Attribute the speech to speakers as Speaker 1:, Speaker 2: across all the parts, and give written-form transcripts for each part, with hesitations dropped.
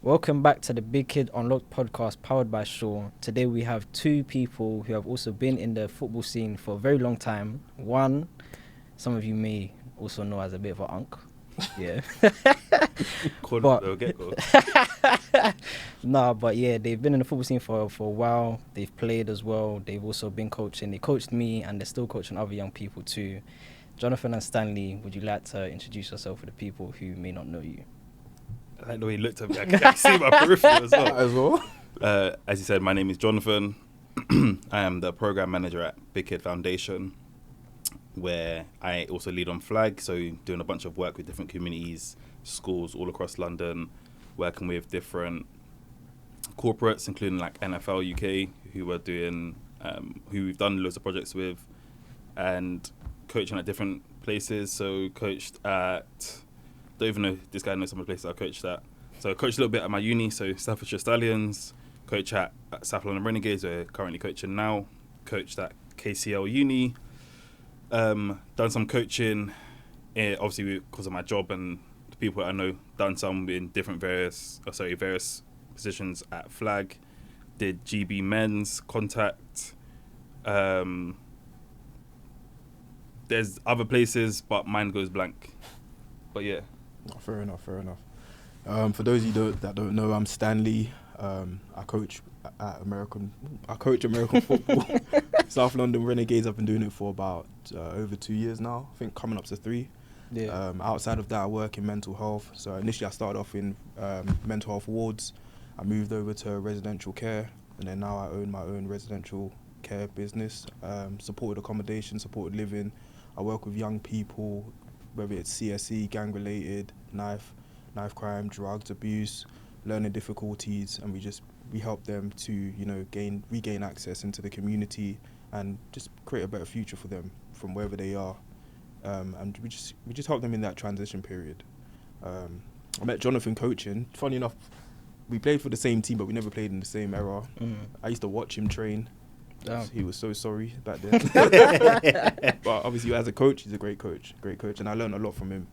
Speaker 1: Welcome back to the Big Kid Unlocked podcast powered by Shaw. Today we have two people who have also been in the football scene for a very long time. One, some of you may also know as a bit of an unk. Yeah. But yeah, they've been in the football scene for a while. They've played as well. They've also been coaching. They coached me and they're still coaching other young people too. Jonathan and Stanley, would you like to introduce yourself for the people who may not know you?
Speaker 2: I like the way he looked at me. I can see my peripheral as well. As you said, my name is Jonathan. I am the program manager at Big Kid Foundation, where I also lead on Flag, so doing a bunch of work with different communities, schools all across London, working with different corporates, including like NFL UK, who are doing, who we've done loads of projects with, and coaching at different places. So coached at, don't even know if this guy knows some of the places I coached at. So I coached a little bit at my uni, so Staffordshire Stallions, coach at South London Renegades, where currently coaching now, coached at KCL Uni, done some coaching, obviously because of my job and the people that I know, done some in different various positions at Flag, did GB Men's, Contact, there's other places, but mine goes blank. But yeah.
Speaker 3: Fair enough. For those of you that don't know, I'm Stanley. I coach American football. South London Renegades. I've been doing it for about over 2 years now. I think coming up to 3.
Speaker 1: Yeah.
Speaker 3: Outside of that, I work in mental health. So initially I started off in mental health wards. I moved over to residential care, and then now I own my own residential care business. Supported accommodation, supported living. I work with young people, whether it's CSE, gang-related, knife crime, drugs abuse, learning difficulties, and we help them to regain access into the community and just create a better future for them from wherever they are, and we just help them in that transition period. I met Jonathan coaching. Funny enough, we played for the same team, but we never played in the same era. I used to watch him train. He was so sorry back then. But obviously as a coach, he's a great coach, and I learned a lot from him.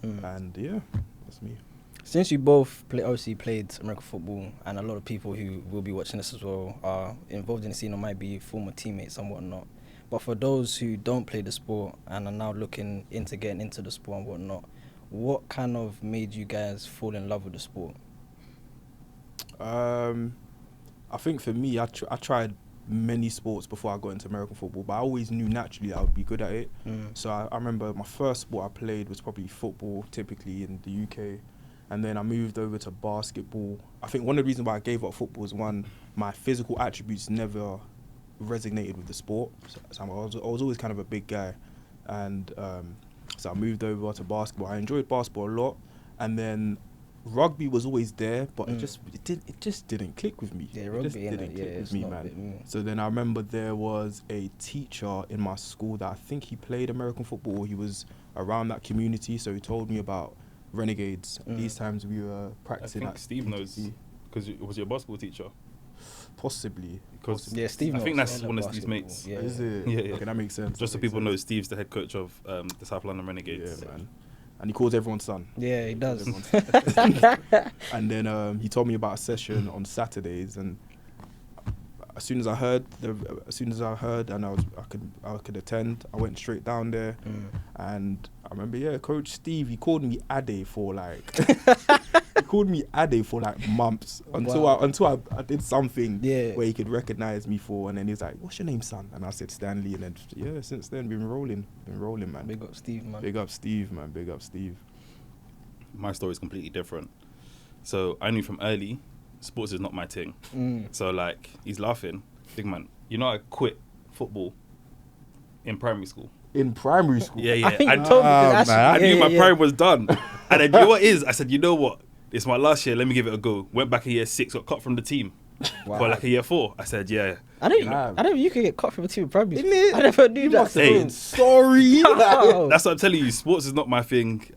Speaker 3: And yeah, that's me.
Speaker 1: Since you both played American football, and a lot of people who will be watching this as well are involved in the scene or might be former teammates and whatnot, but for those who don't play the sport and are now looking into getting into the sport and whatnot, what kind of made you guys fall in love with the sport?
Speaker 3: I think for me, I tried many sports before I got into American football, but I always knew naturally I would be good at it. So I remember my first sport I played was probably football, typically in the UK, and then I moved over to basketball. I think one of the reasons why I gave up football is my physical attributes never resonated with the sport. So I was always kind of a big guy, and so I moved over to basketball. I enjoyed basketball a lot, and then rugby was always there, but it just didn't click with me.
Speaker 1: Yeah, rugby
Speaker 3: didn't click with me, man. So then I remember there was a teacher in my school that I think he played American football, or he was around that community, so he told me about Renegades. These times we were practicing.
Speaker 2: I think Steve knows, because it was your basketball teacher.
Speaker 3: Possibly.
Speaker 1: Yeah, Steve knows.
Speaker 2: I think that's one of Steve's mates.
Speaker 1: Yeah.
Speaker 3: Is it?
Speaker 2: Yeah.
Speaker 3: Okay, that makes sense.
Speaker 2: Just so people know, Steve's the head coach of the South London Renegades.
Speaker 3: Yeah, man. And he calls everyone son.
Speaker 1: Yeah, he does.
Speaker 3: And then he told me about a session on Saturdays, and as soon as I heard and I could attend, I went straight down there. And I remember, Coach Steve, he called me Ade for like months until I did something where he could recognize me for, and then he was like, "What's your name, son?" And I said Stanley, and then since then been rolling, man.
Speaker 1: Big up Steve, man.
Speaker 3: Big up Steve, man. Big up Steve.
Speaker 2: My story is completely different. So I knew from early, sports is not my thing. So like, he's laughing, big man. You know, I quit football in primary school.
Speaker 3: In primary school?
Speaker 2: Yeah.
Speaker 1: I think you told me that.
Speaker 2: I knew my prime was done. And then you know what it is? I said, you know what? It's my last year. Let me give it a go. Went back in year 6, got cut from the team.
Speaker 1: Wow.
Speaker 2: For like a year 4. I said, yeah.
Speaker 1: I don't. You could get cut from a team in primary school. I never knew that.
Speaker 2: Hey,
Speaker 3: sorry.
Speaker 2: That's what I'm telling you. Sports is not my thing.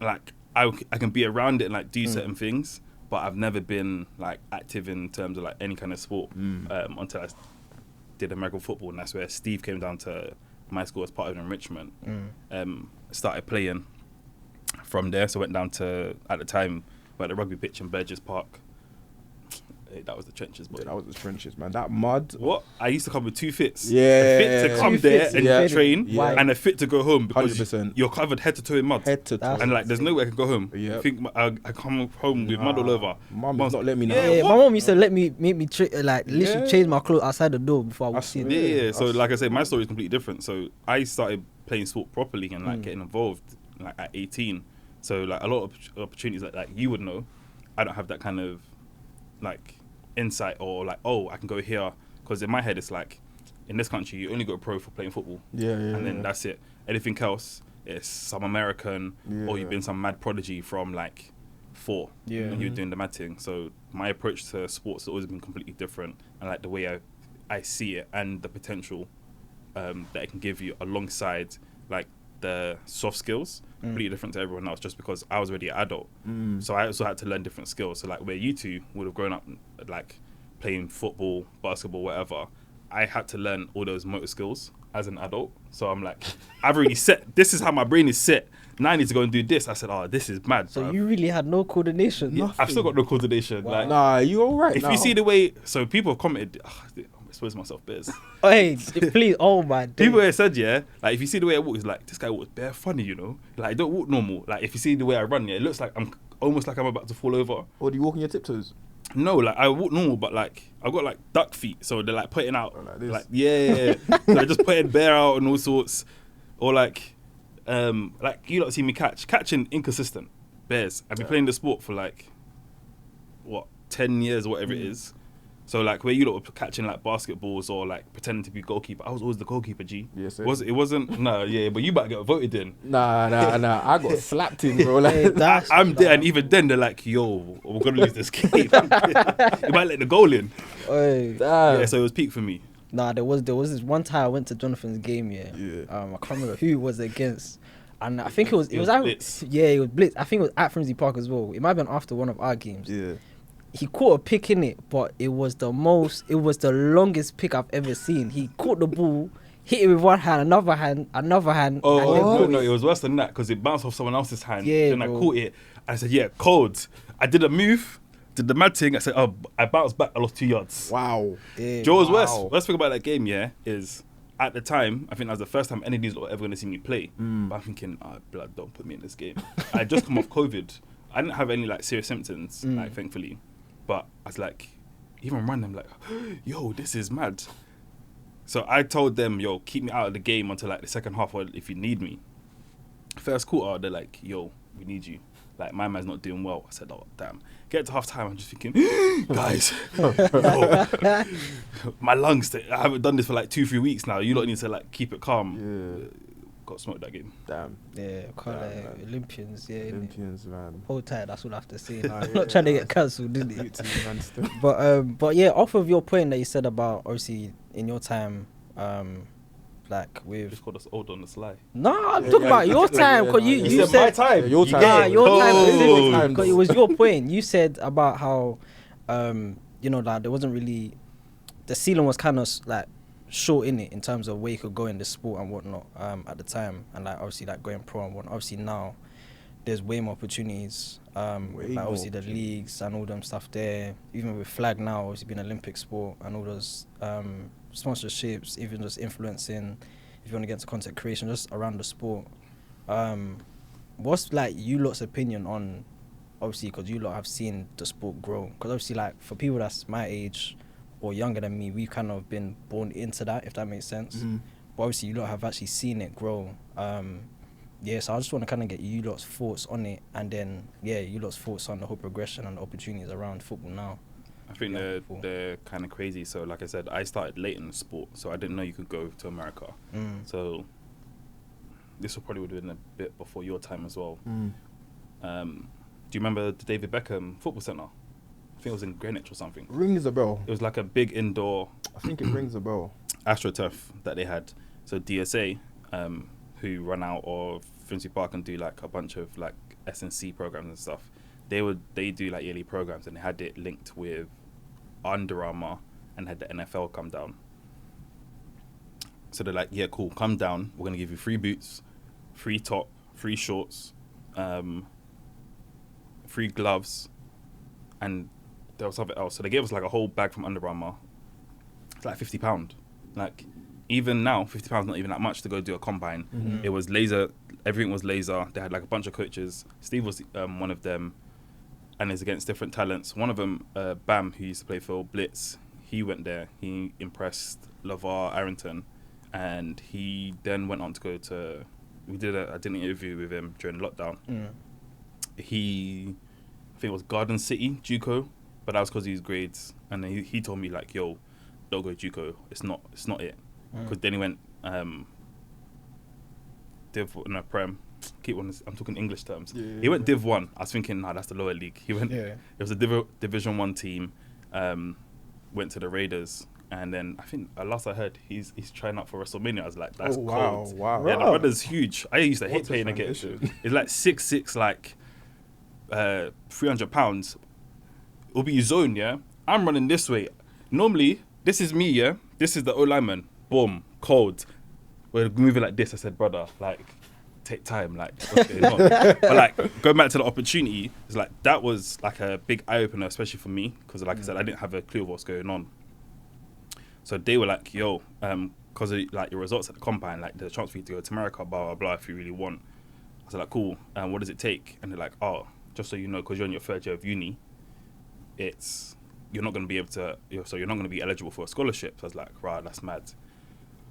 Speaker 2: Like I can be around it and like do certain things, but I've never been like active in terms of like any kind of sport until I did American football, and that's where Steve came down to my school as part of enrichment. Started playing from there, so went down to, at the time, But the rugby pitch in Burgess Park, that was the trenches, boy.
Speaker 3: Yeah, that was the trenches, man. That mud.
Speaker 2: What? I used to come with 2 fits.
Speaker 3: Yeah.
Speaker 2: A fit to come
Speaker 1: Two
Speaker 2: there
Speaker 1: fits,
Speaker 2: and
Speaker 3: yeah.
Speaker 2: train,
Speaker 3: Yeah.
Speaker 2: and a fit to go home because
Speaker 3: 100%.
Speaker 2: you're covered head to toe in mud.
Speaker 3: Head to toe.
Speaker 1: That's-
Speaker 2: And like, there's no way I can go home.
Speaker 3: Yep.
Speaker 2: I think I come home with mud all over.
Speaker 3: Mum's not let me know.
Speaker 1: Yeah, my mom used to make me literally
Speaker 3: Yeah.
Speaker 1: change my clothes outside the door before I walked in.
Speaker 2: Yeah. So
Speaker 3: That's-
Speaker 2: like I said, my story is completely different. So I started playing sport properly and like getting involved like at 18. So like a lot of opportunities like you would know, I don't have that kind of like insight or like, oh, I can go here, because in my head it's like, in this country you only go pro for playing football, and then that's it. Anything else, it's some American or you've been some mad prodigy from like 4 and you're doing the mad thing. So my approach to sports has always been completely different, and like the way I see it and the potential that it can give you alongside like the soft skills, completely different to everyone else, just because I was already an adult. So I also had to learn different skills. So like where you two would have grown up like playing football, basketball, whatever, I had to learn all those motor skills as an adult. So I'm like, I've already set, this is how my brain is set. Now I need to go and do this. I said, oh, this is mad.
Speaker 1: So
Speaker 2: bruv.
Speaker 1: you really had no coordination.
Speaker 2: Yeah, I've still got no coordination.
Speaker 1: Wow.
Speaker 2: Like,
Speaker 3: Nah, you all right?
Speaker 2: if you see the way, so people have commented, I'm exposing myself, bears.
Speaker 1: Hey, please, oh my days.
Speaker 2: People have said, yeah, like if you see the way I walk, it's like, this guy walks bare funny, you know? Like, I don't walk normal. Like, if you see the way I run, yeah, it looks like I'm almost like I'm about to fall over.
Speaker 3: Or do you walk on your tiptoes?
Speaker 2: No, like, I walk normal, but like, I've got like duck feet, so they're like putting out.
Speaker 3: Oh, like this?
Speaker 2: Like, yeah. So they're just putting bare out and all sorts. Or like you lot see me catching inconsistent bears. I've been playing the sport for like, what, 10 years or whatever it is. So like where you lot were catching like basketballs or like pretending to be goalkeeper, I was always the goalkeeper, G.
Speaker 3: Yes,
Speaker 2: It wasn't no, yeah, but you better get voted in.
Speaker 3: Nah. I got slapped in, bro.
Speaker 1: Hey,
Speaker 3: Like,
Speaker 1: that's-
Speaker 2: I'm there, and even then they're like, "Yo, we're gonna lose this game." You might let the goal in.
Speaker 1: Hey.
Speaker 2: Yeah, so it was peak for me.
Speaker 1: Nah, there was this one time I went to Jonathan's game. Yeah.
Speaker 3: Yeah.
Speaker 1: I can't remember who it was against, and I think it was
Speaker 2: Blitz.
Speaker 1: Yeah, it was Blitz. I think it was at Frimsey Park as well. It might have been after one of our games.
Speaker 3: yeah.
Speaker 1: He caught a pick in it, but it was the longest pick I've ever seen. He caught the ball, hit it with one hand, another hand, and
Speaker 2: Oh
Speaker 1: then
Speaker 2: no, it was worse than that because it bounced off someone else's hand.
Speaker 1: Yeah,
Speaker 2: then I
Speaker 1: bro.
Speaker 2: caught it. I said, "Yeah, cold." I did a move, did the mad thing. I said, "Oh," I bounced back. I lost 2 yards.
Speaker 3: Wow.
Speaker 1: Yeah.
Speaker 2: Joe was
Speaker 3: Wow.
Speaker 2: worst thing about that game, yeah, is at the time, I think that was the first time any of these lot were ever going to see me play. But I'm thinking, blood, don't put me in this game. I had just come off COVID. I didn't have any like serious symptoms, like thankfully. But I was like, even random, like, yo, this is mad. So I told them, yo, keep me out of the game until like the second half, or if you need me. First quarter, they're like, yo, we need you. Like, my man's not doing well. I said, oh, damn. Get to half time, I'm just thinking, guys, yo, my lungs, I haven't done this for like 2-3 weeks now. You lot need to like keep it calm.
Speaker 3: Yeah.
Speaker 2: Got smoked that game.
Speaker 3: Damn.
Speaker 1: Yeah,
Speaker 3: Damn, man.
Speaker 1: Olympians, yeah. innit?
Speaker 3: Olympians, man.
Speaker 1: Hold tight, that's all I have to say.
Speaker 3: Nah,
Speaker 1: I'm
Speaker 3: yeah,
Speaker 1: not trying to
Speaker 3: nah.
Speaker 1: get cancelled, didn't
Speaker 3: You
Speaker 1: it?
Speaker 3: two, man, still.
Speaker 1: But yeah, off of your point that you said about obviously in your time, like with
Speaker 2: Just called us old on the sly.
Speaker 1: no, I'm
Speaker 3: Yeah,
Speaker 1: talking
Speaker 3: yeah,
Speaker 1: about
Speaker 3: yeah,
Speaker 1: your
Speaker 3: yeah,
Speaker 1: time
Speaker 3: yeah,
Speaker 1: because
Speaker 3: nah,
Speaker 1: you
Speaker 3: yeah.
Speaker 1: you
Speaker 3: It's
Speaker 1: said
Speaker 2: my time.
Speaker 3: Yeah, your
Speaker 2: You
Speaker 3: time.
Speaker 2: get
Speaker 1: Nah,
Speaker 2: it.
Speaker 1: your time
Speaker 3: Oh.
Speaker 1: specific
Speaker 3: Time,
Speaker 1: because it was your point. You said about how, you know, that there wasn't really, the ceiling was kind of like short in it in terms of where you could go in the sport and whatnot at the time, and like obviously like going pro and whatnot. Obviously now there's way more opportunities. With, like, obviously the leagues and all them stuff there. Even with flag now, obviously being an Olympic sport and all those sponsorships, even just influencing. If you want to get into content creation, just around the sport. What's like you lot's opinion on, obviously, because you lot have seen the sport grow. Because obviously, like for people that's my age or younger than me, we've kind of been born into that, if that makes sense. But obviously, you lot have actually seen it grow. Yeah, so I just want to kind of get you lot's thoughts on it, and then you lot's thoughts on the whole progression and the opportunities around football now.
Speaker 2: I think
Speaker 1: Yeah,
Speaker 2: they're,
Speaker 1: cool.
Speaker 2: they're kind of crazy. So, like I said, I started late in the sport, so I didn't know you could go to America. So, this will probably would have been a bit before your time as well. Do you remember the David Beckham Football Centre? I think it was in Greenwich or something.
Speaker 3: Rings a bell.
Speaker 2: It was like a big indoor
Speaker 3: I think it rings a bell.
Speaker 2: AstroTurf that they had. So DSA, who run out of Finsbury Park and do like a bunch of like S&C programs and stuff, they do like yearly programs, and they had it linked with Under Armour and had the NFL come down. So they're like, yeah, cool, come down. We're gonna give you free boots, free top, free shorts, 3 gloves, and there was something else. So they gave us like a whole bag from Under Armour. It's like £50. Like, even now, £50 not even that much to go do a combine.
Speaker 3: Mm-hmm.
Speaker 2: It was laser. Everything was laser. They had like a bunch of coaches. Steve was one of them, and it's against different talents. One of them, Bam, who used to play for Blitz, he went there. He impressed LeVar Arrington, and he then went on to go to. I did an interview with him during lockdown. I think it was Garden City JUCO, but that was because of his grades. And then he told me like, "Yo, don't go JUCO. It's not it." Because then he went Div Prem. I'm talking English terms.
Speaker 3: Yeah,
Speaker 2: he went Div 1. I was thinking, nah, that's the lower league. He went.
Speaker 1: Yeah.
Speaker 2: It was a Division 1 team. Went to the Raiders, and then I think last I heard he's trying out for WrestleMania. I was like, that's cold.
Speaker 3: Wow.
Speaker 2: Yeah, the brother's huge. I used to hate
Speaker 3: What a
Speaker 2: playing against him.
Speaker 3: transition.
Speaker 2: It's like 6'6", like £300. It'll be zone, yeah. I'm running this way. Normally, this is me, yeah. This is the O lineman. Boom, cold. We're moving like this. I said, brother, like, take time, like, what's going on? But like, going back to the opportunity, it's like that was like a big eye opener, especially for me, because like I said, I didn't have a clue of what's going on. So they were like, yo, because of like your results at the combine, like there's a chance for you to go to America, blah blah blah, if you really want. I was like, cool. What does it take? And they're like, oh, just so you know, because you're in your 3rd year of uni, you're not going to be able to, so you're not going to be eligible for a scholarship. So I was like, right, that's mad.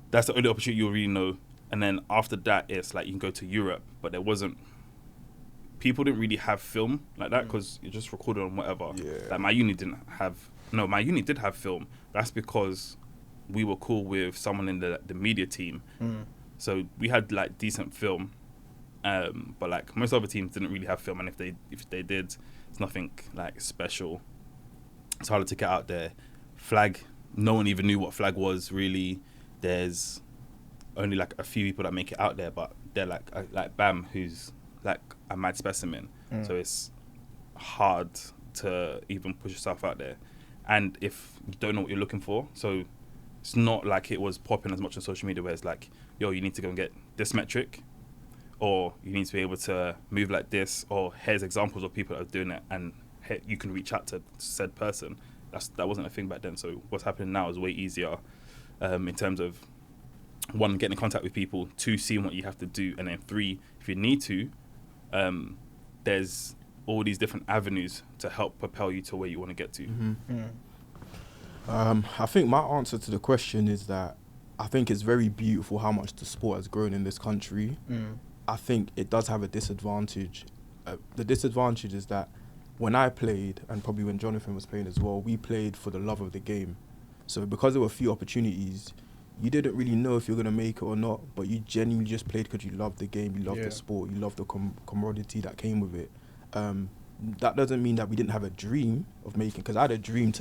Speaker 2: That's the only opportunity you'll really know. And then after that, it's like you can go to Europe, but people didn't really have film like that because you just recorded on whatever.
Speaker 3: Yeah.
Speaker 2: Like my uni did have film. That's because we were cool with someone in the media team. So we had like decent film. But like most other teams didn't really have film, and if they did, it's nothing like special. It's harder to get out there. Flag, no one even knew what flag was really. There's only like a few people that make it out there, but they're like Bam, who's like a mad specimen. So it's hard to even push yourself out there. And if you don't know what you're looking for, so it's not like it was popping as much on social media where it's like, yo, you need to go and get this metric, or you need to be able to move like this, or here's examples of people that are doing it, and you can reach out to said person. That wasn't a thing back then. So what's happening now is way easier in terms of, 1, getting in contact with people, 2, seeing what you have to do, and then 3, if you need to, there's all these different avenues to help propel you to where you want to get to.
Speaker 3: I think my answer to the question is that I think it's very beautiful how much the sport has grown in this country. I think it does have a disadvantage. The disadvantage is that when I played, and probably when Jonathan was playing as well, we played for the love of the game. So because there were few opportunities, you didn't really know if you're going to make it or not, but you genuinely just played because you loved the game, you loved the sport, you loved the camaraderie that came with it. That doesn't mean that we didn't have a dream of making, because I had a dream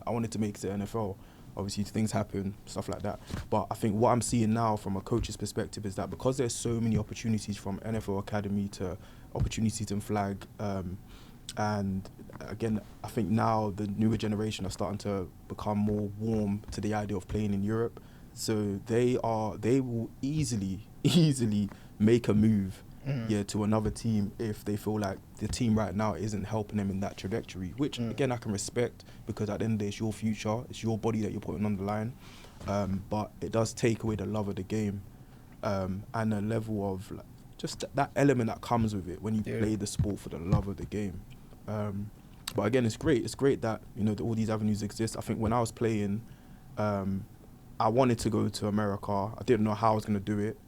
Speaker 3: I wanted to make it to NFL. Obviously, things happen, stuff like that. But I think what I'm seeing now from a coach's perspective is that because there's so many opportunities from NFL Academy to opportunities in flag, and again, I think now the newer generation are starting to become more warm to the idea of playing in Europe. So they will easily make a move to another team if they feel like the team right now isn't helping them in that trajectory, which again I can respect, because at the end of the day it's your future, it's your body that you're putting on the line, but it does take away the love of the game, and a level of like, just that element that comes with it when you play the sport for the love of the game. But again, it's great that all these avenues exist. I think when I was playing, I wanted to go to America. I didn't know how I was going to do it.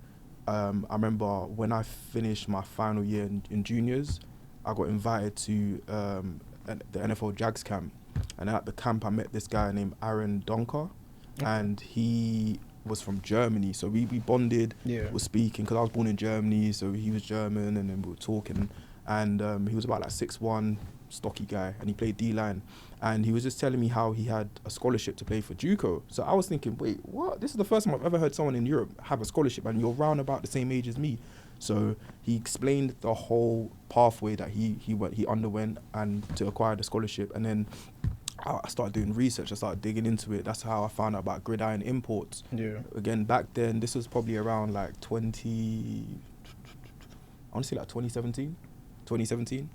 Speaker 3: I remember when I finished my final year in juniors, I got invited to the NFL Jags camp. And at the camp, I met this guy named Aaron Donker. And he was from Germany. So we bonded, were speaking, because I was born in Germany. So he was German, and then we were talking. And he was about like 6'1", stocky guy, and he played D-line. And he was just telling me how he had a scholarship to play for JUCO. So I was thinking, wait, what? This is the first time I've ever heard someone in Europe have a scholarship, and you're round about the same age as me. So he explained the whole pathway that he underwent and to acquire the scholarship. And then I started doing research. I started digging into it. That's how I found out about Gridiron Imports. Again, back then, this was probably around like 2017.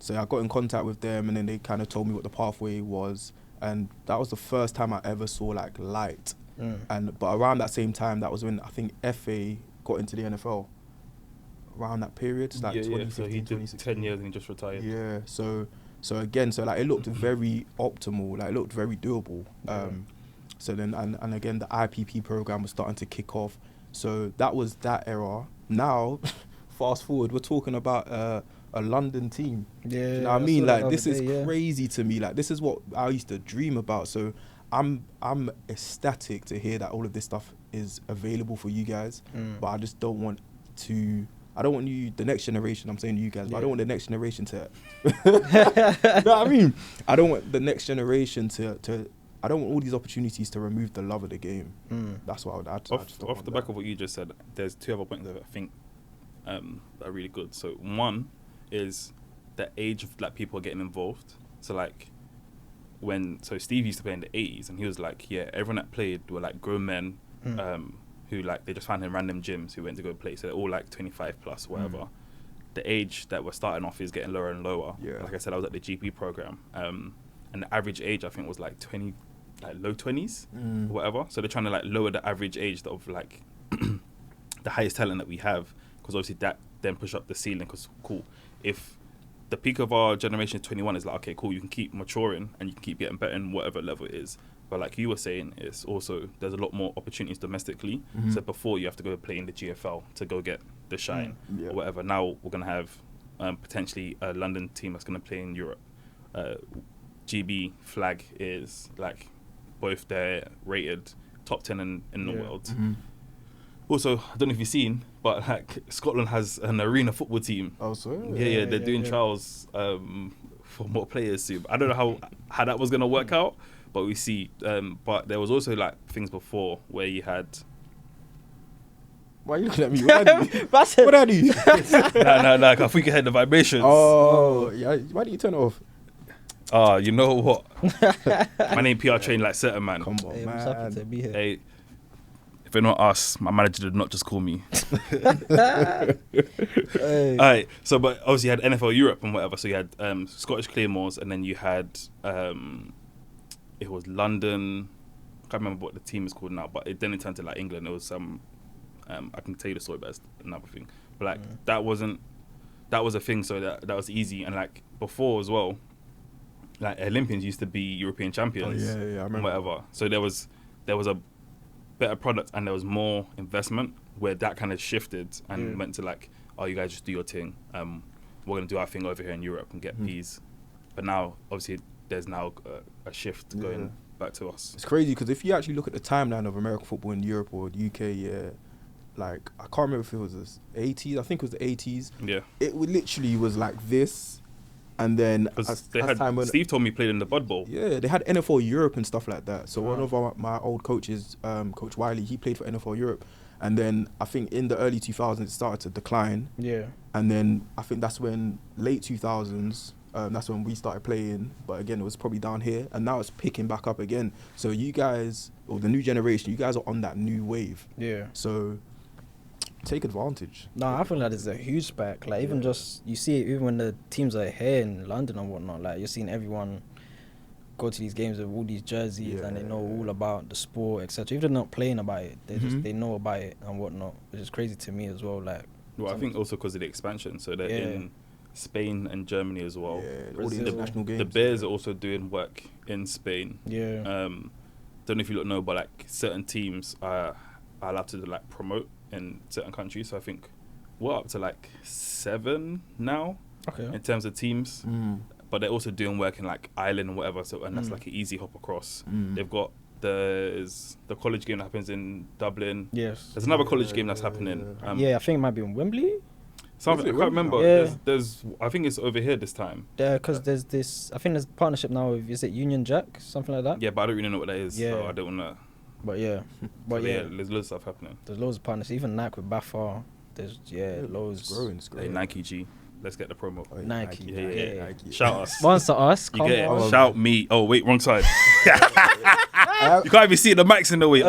Speaker 3: So I got in contact with them, and then they kind of told me what the pathway was, and that was the first time I ever saw like light. But around that same time, that was when I think FA got into the NFL. Around that period, it's like 2015,
Speaker 2: so he did 10 years and he just retired.
Speaker 3: Yeah, so again, so like it looked very optimal, like it looked very doable. So then, and again, the IPP program was starting to kick off. So that was that era. Now, fast forward, we're talking about a London team.
Speaker 1: Yeah,
Speaker 3: you know what I mean? Like this is crazy to me. Like this is what I used to dream about. So I'm ecstatic to hear that all of this stuff is available for you guys. But I just don't want to. I don't want you, the next generation, I'm saying you guys, but I don't want the next generation to... you know what I mean? I don't want the next generation to I don't want all these opportunities to remove the love of the game. That's what I would add.
Speaker 2: Off the back of what you just said, there's two other points that I think are really good. So one is the age of like people getting involved. So like so Steve used to play in the 80s, and he was like, yeah, everyone that played were like grown men, who like they just found in random gyms who went to go play. So they're all like 25 plus, whatever. The age that we're starting off is getting lower and lower. Yeah. Like I said, I was at the GP program, and the average age I think was like 20, like low 20s, whatever. So they're trying to like lower the average age of like the highest talent that we have, because obviously that then push up the ceiling. Because cool, if the peak of our generation is 21, is like, okay, cool, you can keep maturing and you can keep getting better in whatever level it is. But like you were saying, it's also, there's a lot more opportunities domestically. So before you have to go play in the GFL to go get the shine or whatever. Now we're going to have potentially a London team that's going to play in Europe. GB flag is like both they're rated top 10 in the world. Also, I don't know if you've seen, but like Scotland has an arena football team.
Speaker 3: Oh, so
Speaker 2: they're doing trials for more players soon. I don't know how that was going to work out, but we see. But there was also like things before where you had.
Speaker 3: Why are you looking at me? What are you?
Speaker 2: No, I think you had the vibrations.
Speaker 3: Oh, yeah. Why didn't you turn it off?
Speaker 2: You know what? My name PR trained like certain man.
Speaker 3: Come on, man.
Speaker 1: I'm just happy to be here.
Speaker 2: Hey, if it's not us, my manager did not just call me.
Speaker 1: Hey.
Speaker 2: Alright, so but obviously you had NFL Europe and whatever. So you had Scottish Claymores, and then you had it was London. I can't remember what the team is called now, but it turned to like England. It was some I can tell you the story, but it's another thing. But like that was a thing. So that was easy. And like before as well, like Olympians used to be European champions.
Speaker 3: Oh, yeah, I remember.
Speaker 2: Whatever. So there was a better product and there was more investment, where that kind of shifted and went to like, oh, you guys just do your thing. We're gonna do our thing over here in Europe and get peas. But now, obviously, there's now a shift going back to us.
Speaker 3: It's crazy because if you actually look at the timeline of American football in Europe or the UK, like I can't remember if it was the 80s. I think it was the 80s.
Speaker 2: Yeah.
Speaker 3: It literally was like this. And then
Speaker 2: Steve told me he played in the Bud Bowl.
Speaker 3: Yeah, they had NFL Europe and stuff like that. So one of my old coaches, Coach Wiley, he played for NFL Europe. And then I think in the early 2000s it started to decline. Yeah. And then I think that's when late 2000s, that's when we started playing. But again, it was probably down here. And now it's picking back up again. So you guys, or the new generation, you guys are on that new wave. Yeah. So take advantage.
Speaker 1: No, I feel like there's a huge spike. Like even just, you see it even when the teams are here in London and whatnot, like you're seeing everyone go to these games with all these jerseys and they know all about the sport, etc. Even if they're not playing about it, they know about it and whatnot, which is crazy to me as well. Like,
Speaker 2: well, I think also because of the expansion, so they're in Spain and Germany as well.
Speaker 3: Yeah, all the international games.
Speaker 2: The Bears are also doing work in Spain. Yeah. Don't know if you know, but like certain teams are allowed to like promote in certain countries. So I think we're up to like 7 now in terms of teams. But they're also doing work in like Ireland and whatever. So and that's like an easy hop across. They've got the college game that happens in Dublin. Yes. There's another college game that's happening.
Speaker 1: I think it might be in Wembley.
Speaker 2: Something I can't remember. Yeah. There's I think it's over here this time.
Speaker 1: Yeah, because there's this. I think there's a partnership now with, is it Union Jack, something like that?
Speaker 2: Yeah, but I don't really know what that is. Yeah. So I don't want to.
Speaker 1: But yeah,
Speaker 2: there's loads of stuff happening.
Speaker 1: There's loads of partners. Even Nike with Bafar. There's loads.
Speaker 3: It's growing.
Speaker 2: Hey, Nike G. Let's get the promo.
Speaker 1: Nike.
Speaker 2: Yeah. Nike. Shout us.
Speaker 1: Sponsor us.
Speaker 2: You get it. Shout me. Oh wait, wrong side. You can't even see the mics in the way.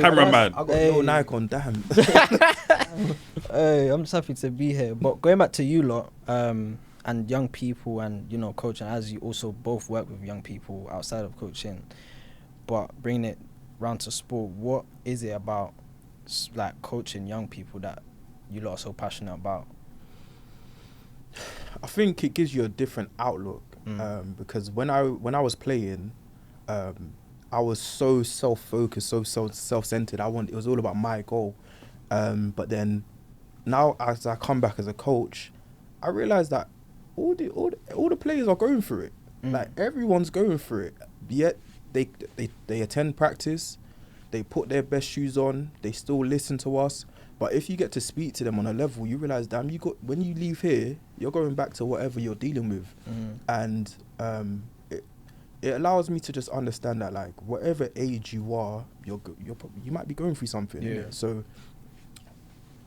Speaker 2: Cameraman.
Speaker 3: I got no Nike on. Damn.
Speaker 1: Hey, I'm just happy to be here. But going back to you lot, and and young people and, you know, coaching, as you also both work with young people outside of coaching, but bringing it round to sport, what is it about like coaching young people that you lot are so passionate about?
Speaker 3: I think it gives you a different outlook, because when I was playing, I was so self-focused, so self-centered. It was all about my goal. But then now as I come back as a coach, I realize that all the players are going through it. Like everyone's going through it. Yet they attend practice, they put their best shoes on, they still listen to us. But if you get to speak to them on a level, you realize, damn, when you leave here, you're going back to whatever you're dealing with, and it allows me to just understand that, like, whatever age you are, you might be going through something.
Speaker 1: Yeah.
Speaker 3: So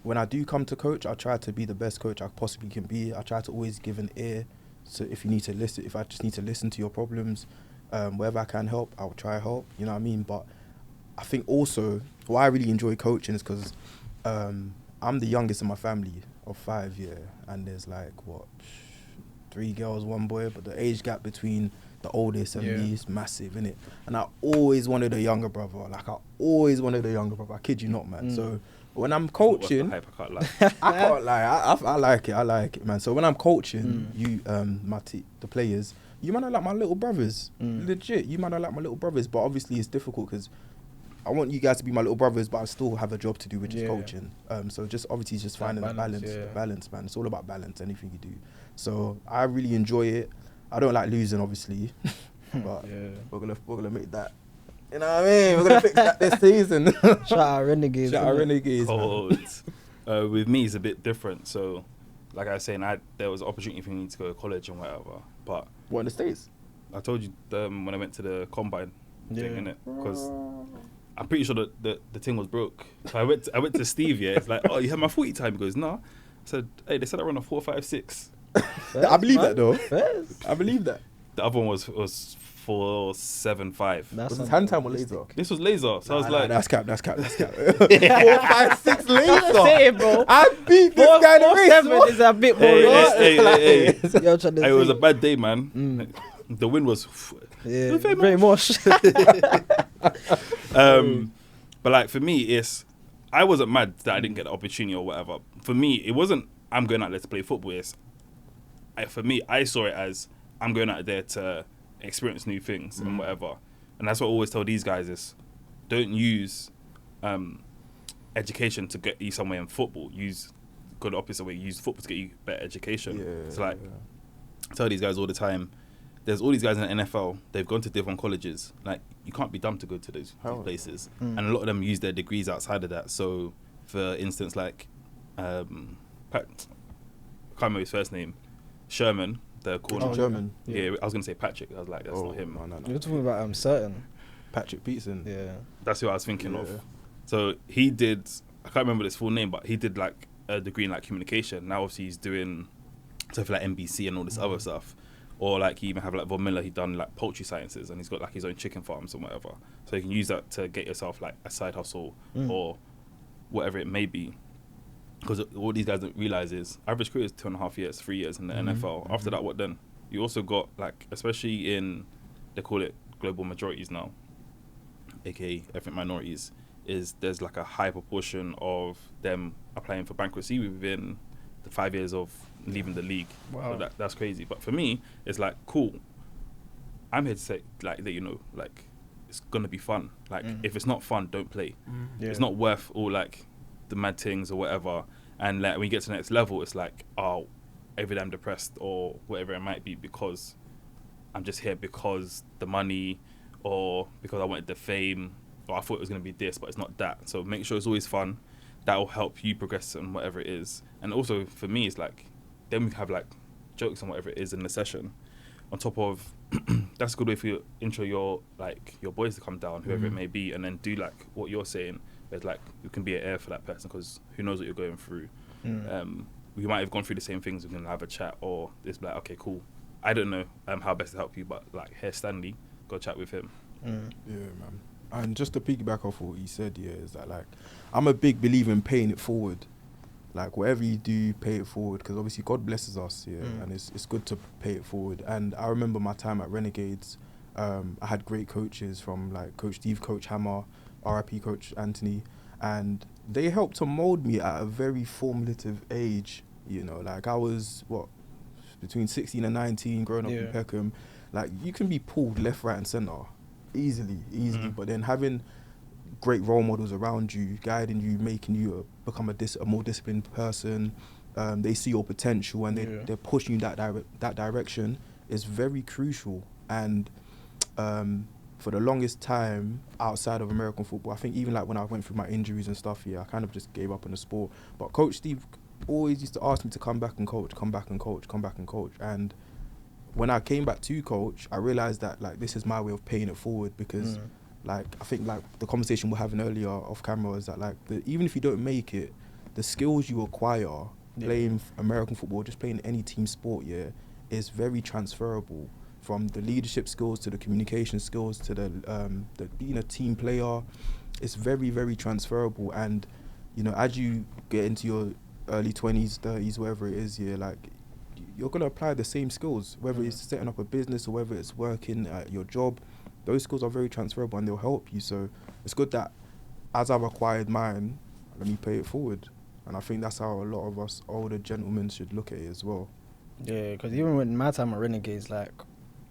Speaker 3: when I do come to coach, I try to be the best coach I possibly can be. I try to always give an ear. So if you need to listen, if I just need to listen to your problems, wherever I can help, I'll try help. You know what I mean? But I think also why I really enjoy coaching is because I'm the youngest in my family of 5, and there's like 3 girls, 1 boy, but the age gap between the oldest and me is massive, innit? And I always wanted a younger brother. I kid you not, man. So when I'm coaching,
Speaker 2: I can't lie.
Speaker 3: I can't lie. I like it. I like it, man. So when I'm coaching you, the players, you might not like my little brothers. Legit, you might not like my little brothers. But obviously it's difficult because I want you guys to be my little brothers, but I still have a job to do, which is coaching. So just obviously just finding the balance. The balance, man. It's all about balance. Anything you do. So I really enjoy it. I don't like losing, obviously, but we're gonna make that. You know what I mean? We're gonna fix that this season.
Speaker 1: Shout out Renegades.
Speaker 3: Shout out Renegades.
Speaker 2: With me, it's a bit different. So, like I was saying, there was an opportunity for me to go to college and whatever. But
Speaker 3: what, in the States?
Speaker 2: I told you when I went to the combine thing, innit? Because I'm pretty sure that the thing was broke. So I went to Steve. It's like, oh, you had my 40 time. He goes, nah. I said, hey, they said I run a 4.56.
Speaker 3: I believe that though. I believe that.
Speaker 2: The other one was 4.75.
Speaker 3: Was this hand time or laser?
Speaker 2: This was laser. So I was like,
Speaker 3: that's cap. 4.56 laser.
Speaker 1: Say it, bro.
Speaker 3: I beat this guy in the race.
Speaker 1: 4.7 is a bit more.
Speaker 2: Hey. It was a bad day, man. The wind was
Speaker 1: very much.
Speaker 2: But like for me, I wasn't mad that I didn't get the opportunity or whatever. For me, it wasn't I'm going out there to play football. For me, I saw it as I'm going out there to experience new things and whatever. And that's what I always tell these guys is don't use education to get you somewhere in football. Go the opposite way. Use football to get you better education. I tell these guys all the time, there's all these guys in the NFL, they've gone to different colleges. Like, you can't be dumb to go to those places. And a lot of them use their degrees outside of that. So, for instance, like, I can't remember his first name, Sherman, the corner.
Speaker 3: Sherman.
Speaker 2: Yeah, I was going to say Patrick. I was like, that's not him.
Speaker 3: No.
Speaker 1: You're talking about certain
Speaker 3: Patrick Peterson.
Speaker 1: Yeah.
Speaker 2: That's who I was thinking of. So, he did, I can't remember his full name, but he did, like, a degree in, like, communication. Now, obviously, he's doing stuff like NBC and all this other stuff. Or like he even have like Von Miller, he done like poultry sciences and he's got like his own chicken farms and whatever. So you can use that to get yourself like a side hustle or whatever it may be. Because all these guys don't realize is average career is 2.5 years, 3 years in the NFL. After that, what then? You also got like, especially in, they call it global majorities now, aka ethnic minorities, there's like a high proportion of them applying for bankruptcy within the 5 years of leaving the league.
Speaker 1: Wow.
Speaker 2: So that's crazy. But for me, it's like, cool. I'm here to say, like, that, you know, like, it's gonna be fun. Like, if it's not fun, don't play. It's not worth all like the mad things or whatever. And like when you get to the next level, it's like, oh, every day I'm depressed or whatever it might be because I'm just here because the money or because I wanted the fame or I thought it was gonna be this, but it's not that. So make sure it's always fun. That will help you progress in whatever it is. And also for me, it's like, then we have like jokes and whatever it is in the session. On top of, that's a good way for you to intro your boys to come down, whoever it may be, and then do like what you're saying. It's like you can be an air for that person because who knows what you're going through. We might have gone through the same things. We can have a chat, or it's like, okay, cool. I don't know how best to help you, but like, here's Stanley, go chat with him.
Speaker 3: Yeah, man. And just to piggyback off what he said, is that like, I'm a big believer in paying it forward. like whatever you do, pay it forward, because obviously God blesses us, and it's good to pay it forward. And I remember my time at Renegades. I had great coaches from like Coach Steve, Coach Hammer, RIP Coach Anthony, and they helped to mold me at a very formative age. You know, like I was between 16 and 19, growing up in Peckham. Like you can be pulled left, right, and centre easily. But then having great role models around you, guiding you, making you become a more disciplined person. They see your potential and they're pushing you that direction is very crucial. And for the longest time outside of American football, I think even like when I went through my injuries and stuff, I kind of just gave up on the sport. But Coach Steve always used to ask me to come back and coach. And when I came back to coach, I realised that like this is my way of paying it forward, because like I think like the conversation we're having earlier off camera is that like even if you don't make it, the skills you acquire playing American football, just playing any team sport, is very transferable. From the leadership skills to the communication skills to the being a team player, it's very, very transferable. And you know, as you get into your early 20s, 30s, whatever it is, like you're gonna apply the same skills, whether it's setting up a business or whether it's working at your job. Those skills are very transferable and they'll help you. So it's good that as I've acquired mine, let me pay it forward. And I think that's how a lot of us older gentlemen should look at it as well.
Speaker 1: Yeah, because even with my time at Renegades, like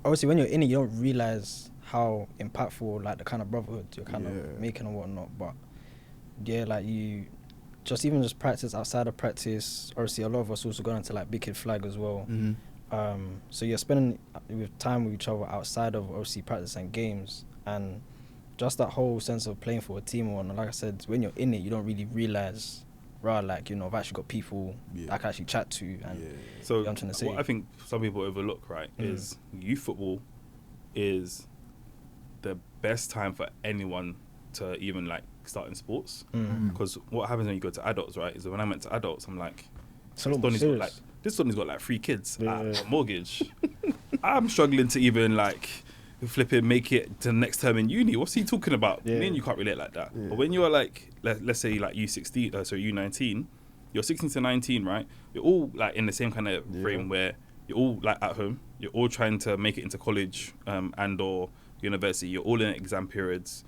Speaker 1: obviously when you're in it, you don't realise how impactful like the kind of brotherhood you're kind of making and whatnot. But like you just practice outside of practice. Obviously a lot of us also go into like Big Kid Flag as well. So you're spending with time with each other outside of obviously practice and games, and just that whole sense of playing for a team or whatnot. Like I said, when you're in it, you don't really realise, like, you know, I've actually got people I can actually chat to. And
Speaker 2: so
Speaker 1: you know what I'm trying to say.
Speaker 2: What I think some people overlook, right, is youth football is the best time for anyone to even like start in sports. Because what happens when you go to adults, right, is that when I went to adults, I'm like, this Donny's got like 3 kids, a mortgage. I'm struggling to even like flipping make it to the next term in uni. What's he talking about? Me and you can't relate like that. But when you're like, let's say like U19, you're 16 to 19, right? You're all like in the same kind of frame where you're all like at home. You're all trying to make it into college and or university. You're all in exam periods.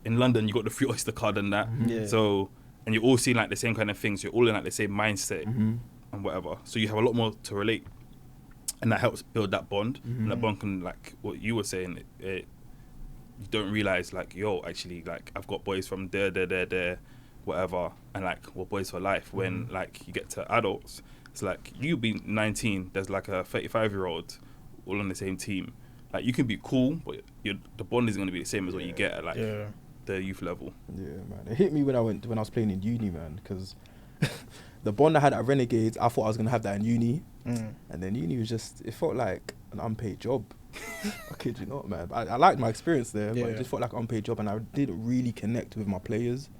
Speaker 2: In London, you got the free Oyster card and that. So, and you're all seeing like the same kind of things. You're all in like the same mindset and whatever. So you have a lot more to relate. And that helps build that bond. And that bond can, like what you were saying, you don't realise, like, actually, like, I've got boys from there, whatever, and, like, we're boys for life. When, like, you get to adults, it's like, you be 19, there's, like, a 35-year-old all on the same team. Like, you can be cool, but the bond isn't going to be the same as what you get at, like, the youth level. Yeah,
Speaker 3: man. It hit me when I was playing in uni, man, because the bond I had at Renegades, I thought I was going to have that in uni. And then uni was just, it felt like an unpaid job. I kid you not, man. I liked my experience there, but it just felt like an unpaid job, and I didn't really connect with my players.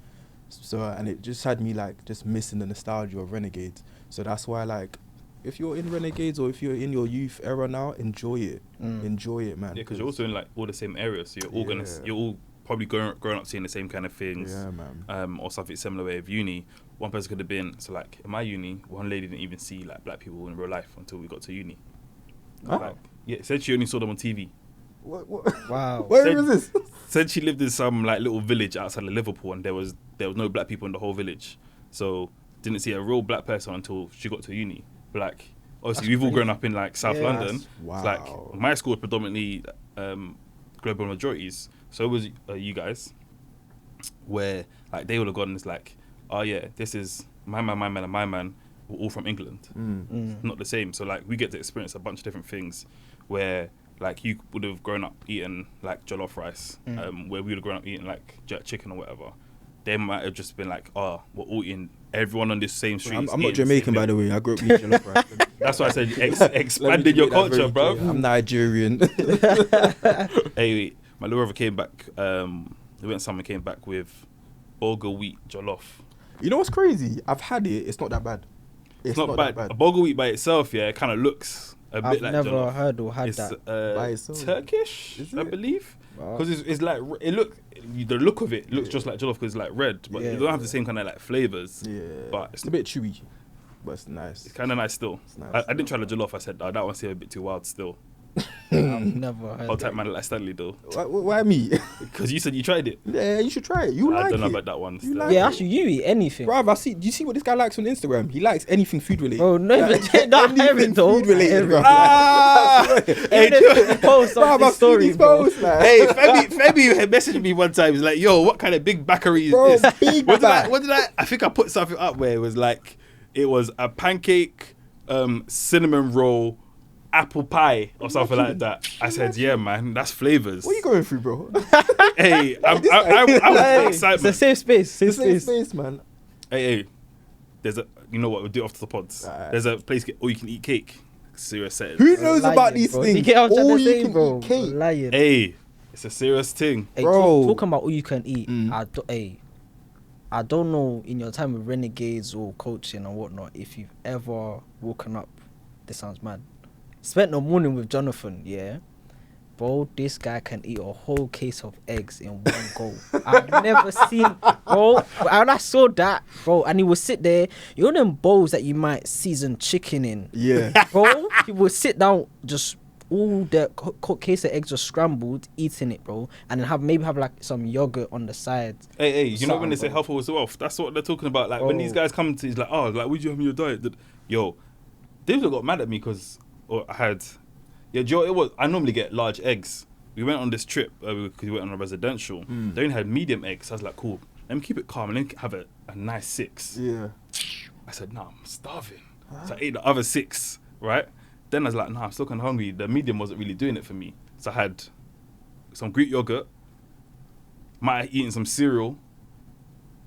Speaker 3: So, and it just had me like just missing the nostalgia of Renegades. So that's why, like, if you're in Renegades or if you're in your youth era now, enjoy it. Enjoy it, man.
Speaker 2: Yeah, because you're also in like all the same areas, so you're all you're all probably growing up seeing the same kind of things.
Speaker 3: Yeah, man.
Speaker 2: Or something similar way of uni. One person could have been, so like in my uni, one lady didn't even see like black people in real life until we got to uni. Like, said she only saw them on TV.
Speaker 3: What?
Speaker 1: Wow.
Speaker 3: Where is this?
Speaker 2: Said she lived in some like little village outside of Liverpool, and there was no black people in the whole village, so didn't see a real black person until she got to uni. But like, obviously we've all grown up in like South London.
Speaker 3: Wow.
Speaker 2: It's like my school was predominantly global majorities, so it was you guys, where like they would have gone, it's like, oh yeah, this is my man and my man were all from England. Not the same. So like we get to experience a bunch of different things where like you would have grown up eating like jollof rice, where we would have grown up eating like jerk chicken or whatever. They might have just been like, oh, we're all eating, everyone on this same street.
Speaker 3: I'm not Jamaican, by the way. I grew up eating jollof rice.
Speaker 2: That's why I said expanded your culture, bro.
Speaker 3: I'm Nigerian.
Speaker 2: Hey, my little brother came back, someone came back with bulgur wheat jollof.
Speaker 3: You know what's crazy? I've had it. It's not that bad.
Speaker 2: It's not bad. A bulgur wheat by itself, it kind of looks A
Speaker 1: I've
Speaker 2: bit like
Speaker 1: never
Speaker 2: jollof.
Speaker 1: heard or had
Speaker 2: It's
Speaker 1: that.
Speaker 3: By itself.
Speaker 2: Turkish,
Speaker 3: Is
Speaker 2: I
Speaker 3: it?
Speaker 2: believe.
Speaker 1: Wow.
Speaker 2: Because it's like the look of it looks just like jollof because it's like red, but
Speaker 1: Yeah.
Speaker 2: it don't have the same kind of like flavors.
Speaker 3: Yeah,
Speaker 2: But
Speaker 3: it's a bit chewy, but it's nice.
Speaker 2: It's kind of nice still.
Speaker 3: It's nice.
Speaker 2: I didn't try the jollof. I said, oh, that one seemed a bit too wild still.
Speaker 1: I've never heard
Speaker 2: I'll
Speaker 1: that.
Speaker 2: type man like Stanley though.
Speaker 3: Why me?
Speaker 2: Because you said you tried it.
Speaker 3: Yeah, you should try it. You
Speaker 2: I
Speaker 3: like
Speaker 2: don't know
Speaker 3: it.
Speaker 2: about that one.
Speaker 3: You
Speaker 2: Still.
Speaker 3: like
Speaker 1: Yeah,
Speaker 3: it.
Speaker 1: actually, you eat anything.
Speaker 3: Bruv, do you see what this guy likes on Instagram? He likes anything food related.
Speaker 1: Bro, no, not everything though.
Speaker 3: food related, bro.
Speaker 2: Ah!
Speaker 1: Even if you post on
Speaker 3: Bruv,
Speaker 1: this
Speaker 3: I've seen
Speaker 1: story,
Speaker 3: his
Speaker 1: bro.
Speaker 3: posts, like.
Speaker 2: Hey, Femi had messaged me one time. He's like, "Yo, what kind of big backery is
Speaker 3: Bro,
Speaker 2: this?"
Speaker 3: big
Speaker 2: What
Speaker 3: back.
Speaker 2: did I? I think I put something up where it was like, it was a pancake, cinnamon roll, apple pie, or something like that. I said, "Yeah, man, that's flavors."
Speaker 3: What are you going through, bro?
Speaker 2: Hey, I was
Speaker 1: Hey, it's a
Speaker 2: excitement.
Speaker 1: safe space. Safe
Speaker 3: The same
Speaker 1: space.
Speaker 3: space, man.
Speaker 2: Hey, there's a. You know what? We'll do it after the pods.
Speaker 3: Alright.
Speaker 2: There's a place all you can eat cake. Serious setting.
Speaker 3: Who knows
Speaker 1: Lying,
Speaker 3: about these
Speaker 1: bro.
Speaker 3: things?
Speaker 1: You get what I'm
Speaker 3: All
Speaker 1: trying to
Speaker 3: you
Speaker 1: say,
Speaker 3: can
Speaker 1: bro.
Speaker 3: eat cake.
Speaker 1: Lying.
Speaker 2: Hey, it's a serious thing.
Speaker 1: Hey,
Speaker 3: Bro.
Speaker 1: talking about all you can eat.
Speaker 3: Mm.
Speaker 1: I don't know in your time with Renegades or coaching and whatnot if you've ever woken up. This sounds mad. Spent the morning with Jonathan, yeah. Bro, this guy can eat a whole case of eggs in one go. I've never seen, bro. When I saw that, bro, and he would sit there. You know them bowls that you might season chicken in,
Speaker 3: Yeah.
Speaker 1: bro. He would sit down, just all the case of eggs just scrambled, eating it, bro, and then have like some yogurt on the side.
Speaker 2: Hey, you know when they say
Speaker 1: Something,
Speaker 2: health is wealth, that's what they're talking about. Like when
Speaker 1: Oh.
Speaker 2: these guys come to, he's like, oh, like what do you have in your diet? Yo, David got mad at me because I had, yeah, Joe. It was I normally get large eggs. We went on this trip because we went on a residential. They only had medium eggs. So I was like, cool. Let me keep it calm and then have a nice 6.
Speaker 3: Yeah.
Speaker 2: I said, nah, I'm starving. So I ate the other 6, right? Then I was like, nah, I'm still kind of hungry. The medium wasn't really doing it for me. So I had some Greek yogurt, might have eaten some cereal.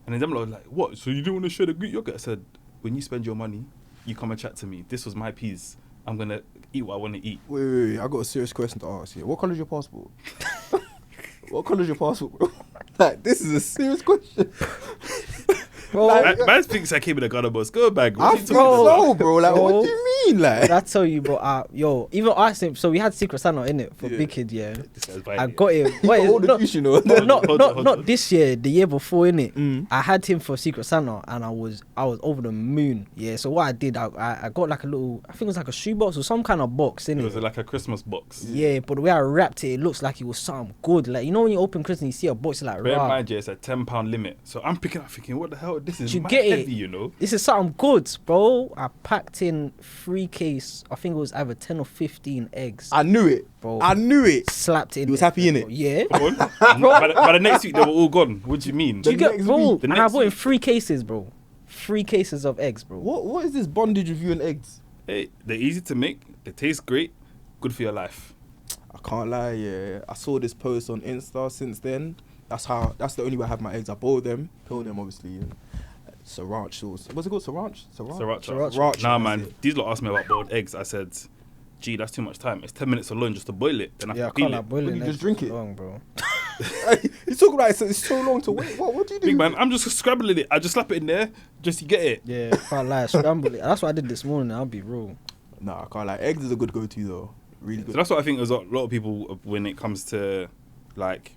Speaker 2: And then them lot was like, what? So you don't want to share the Greek yogurt? I said, when you spend your money, you come and chat to me. This was my piece. I'm going to eat what I want to eat.
Speaker 3: Wait. I got a serious question to ask you. What colour is your passport? What colour is your passport, bro? Like, this is a serious question.
Speaker 1: Bro,
Speaker 2: Man thinks I came in a Ghana bus. Go back.
Speaker 3: I
Speaker 2: What are you
Speaker 3: think
Speaker 2: talking about?
Speaker 3: so, bro. Like, what
Speaker 1: Bro.
Speaker 3: do you mean? Like,
Speaker 1: I tell you, bro. Yo, even I think so. We had Secret Santa in it for
Speaker 3: Yeah.
Speaker 1: Big Kid, yeah.
Speaker 2: This guy's
Speaker 1: I
Speaker 2: violent.
Speaker 1: got him.
Speaker 3: you got all the juice, you know.
Speaker 2: Hold on.
Speaker 1: Not this year. The year before, innit?
Speaker 3: Mm.
Speaker 1: I had him for Secret Santa, and I was over the moon. Yeah. So what I did, I got like a little. I think it was like a shoebox or some kind of box,
Speaker 2: It
Speaker 1: innit?
Speaker 2: was like a Christmas box.
Speaker 1: Yeah, but the way I wrapped it, it looks like it was something good. Like, you know when you open Christmas and you see a box, you're like,
Speaker 2: Bear in
Speaker 1: rah,
Speaker 2: mind, yeah, it's a £10 limit. So I'm picking up thinking, what the hell? This is
Speaker 1: You
Speaker 2: mad
Speaker 1: get it?
Speaker 2: heavy, you know?
Speaker 1: this is something good, bro. I packed in 3 case. I think it was either 10 or 15 eggs.
Speaker 3: I knew it.
Speaker 1: Bro.
Speaker 3: I knew it.
Speaker 1: Slapped it in.
Speaker 3: You was
Speaker 1: there,
Speaker 3: happy in
Speaker 1: bro.
Speaker 3: it?
Speaker 1: Yeah.
Speaker 2: Come on. by the next week, they were all gone. What do you mean?
Speaker 1: Do you
Speaker 3: The
Speaker 1: get,
Speaker 3: next
Speaker 1: bro?
Speaker 3: week-
Speaker 2: the
Speaker 1: And I
Speaker 2: next
Speaker 1: bought in
Speaker 2: week.
Speaker 1: 3 cases, bro. 3 cases of eggs, bro.
Speaker 3: What is this bondage with you and eggs?
Speaker 2: Hey, they're easy to make. They taste great. Good for your life.
Speaker 3: I can't lie, yeah. I saw this post on Insta since then. That's the only way I have my eggs. I boiled them, peeled them obviously, and sriracha sauce. What's it called? Sriracha?
Speaker 1: Sriracha.
Speaker 2: Nah,
Speaker 3: that's
Speaker 2: man.
Speaker 3: it.
Speaker 2: These lot asked me about boiled eggs. I said, gee, that's too much time. It's 10 minutes alone just to boil it. Then I
Speaker 1: Yeah, I
Speaker 2: have to peel
Speaker 1: can't
Speaker 2: it.
Speaker 1: like boiling
Speaker 3: When you
Speaker 1: eggs
Speaker 3: just drink
Speaker 1: for
Speaker 3: it.
Speaker 1: long, bro.
Speaker 3: You talk about it's so long to wait. What do you do?
Speaker 2: Big man, I'm just scrabbling it. I just slap it in there just to get it.
Speaker 1: Yeah, can't lie. Scramble it. That's what I did this morning. I'll be real.
Speaker 3: Nah, I can't lie. Eggs is a good go-to though. Really
Speaker 2: So
Speaker 3: good.
Speaker 2: that's what I think there's a lot of people when it comes to like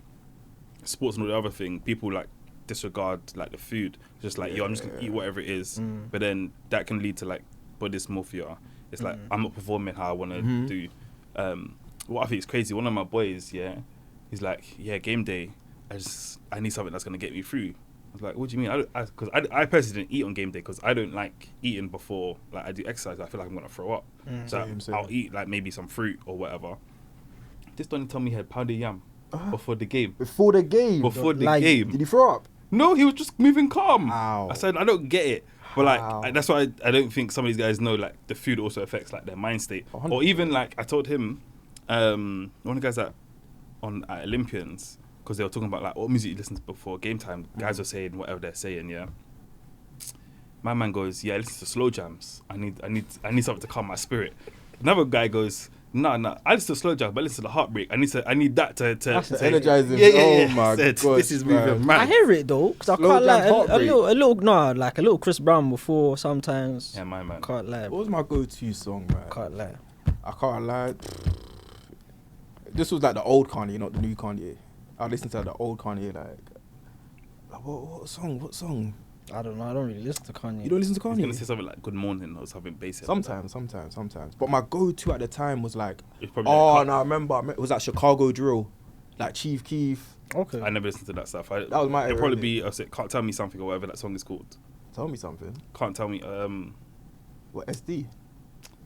Speaker 2: sports and all the other thing, people like disregard like the food. Just like, yo, I'm just gonna eat whatever it is. But then that can lead to like body dysmorphia. It's like I'm not performing how I wanna do. What I think is crazy, one of my boys, yeah, he's like, yeah, game day, I need something that's gonna get me through. I was like, what do you mean? Because I personally didn't eat on game day because I don't like eating before like I do exercise. I feel like I'm gonna throw up. So
Speaker 3: Same.
Speaker 2: I'll eat like maybe some fruit or whatever. This don't tell me he had pounded yam before the game.
Speaker 3: Before the game.
Speaker 2: Before the
Speaker 1: lie.
Speaker 2: game.
Speaker 3: Did he throw up?
Speaker 2: No, he was just moving calm.
Speaker 3: How?
Speaker 2: I said, I don't get it. But like,
Speaker 3: How?
Speaker 2: that's why I don't think some of these guys know like the food also affects like their mind state.
Speaker 3: 100%.
Speaker 2: Or even like I told him, one of the guys at Olympians, because they were talking about like what music you listen to before game time. Guys were saying whatever they're saying, yeah. My man goes, yeah, I listen to slow jams. I need something to calm my spirit. Another guy goes, no, I listen to slow jams, but I listen to the heartbreak. I need that to
Speaker 3: To energize him.
Speaker 2: Yeah.
Speaker 3: Oh my
Speaker 2: Said,
Speaker 3: god.
Speaker 2: this is moving mad.
Speaker 1: I hear it though, because I
Speaker 3: Slow
Speaker 1: can't lie.
Speaker 3: jam heartbreak.
Speaker 1: Like a little Chris Brown before sometimes.
Speaker 2: Yeah, my man.
Speaker 1: Can't lie.
Speaker 3: What was my go-to song, man?
Speaker 1: Can't lie.
Speaker 3: I can't lie. This was like the old Kanye, not the new Kanye. I listened to the old Kanye, like what song? What song?
Speaker 1: I don't know. I don't really listen to Kanye.
Speaker 3: You don't listen to
Speaker 2: He's gonna
Speaker 3: Kanye?
Speaker 2: say something like "Good morning" or something basic.
Speaker 3: Sometimes. But my go-to at the time was like,
Speaker 2: It's probably
Speaker 3: oh
Speaker 2: like
Speaker 3: no, I remember it was like Chicago Drill, like Chief Keef.
Speaker 1: Okay.
Speaker 2: I never listened to that stuff.
Speaker 3: That was my
Speaker 2: It'll
Speaker 3: era,
Speaker 2: probably
Speaker 3: innit?
Speaker 2: be. I said, "Can't Tell Me Something" or whatever that song is called.
Speaker 3: Tell me something.
Speaker 2: Can't tell me.
Speaker 3: What SD?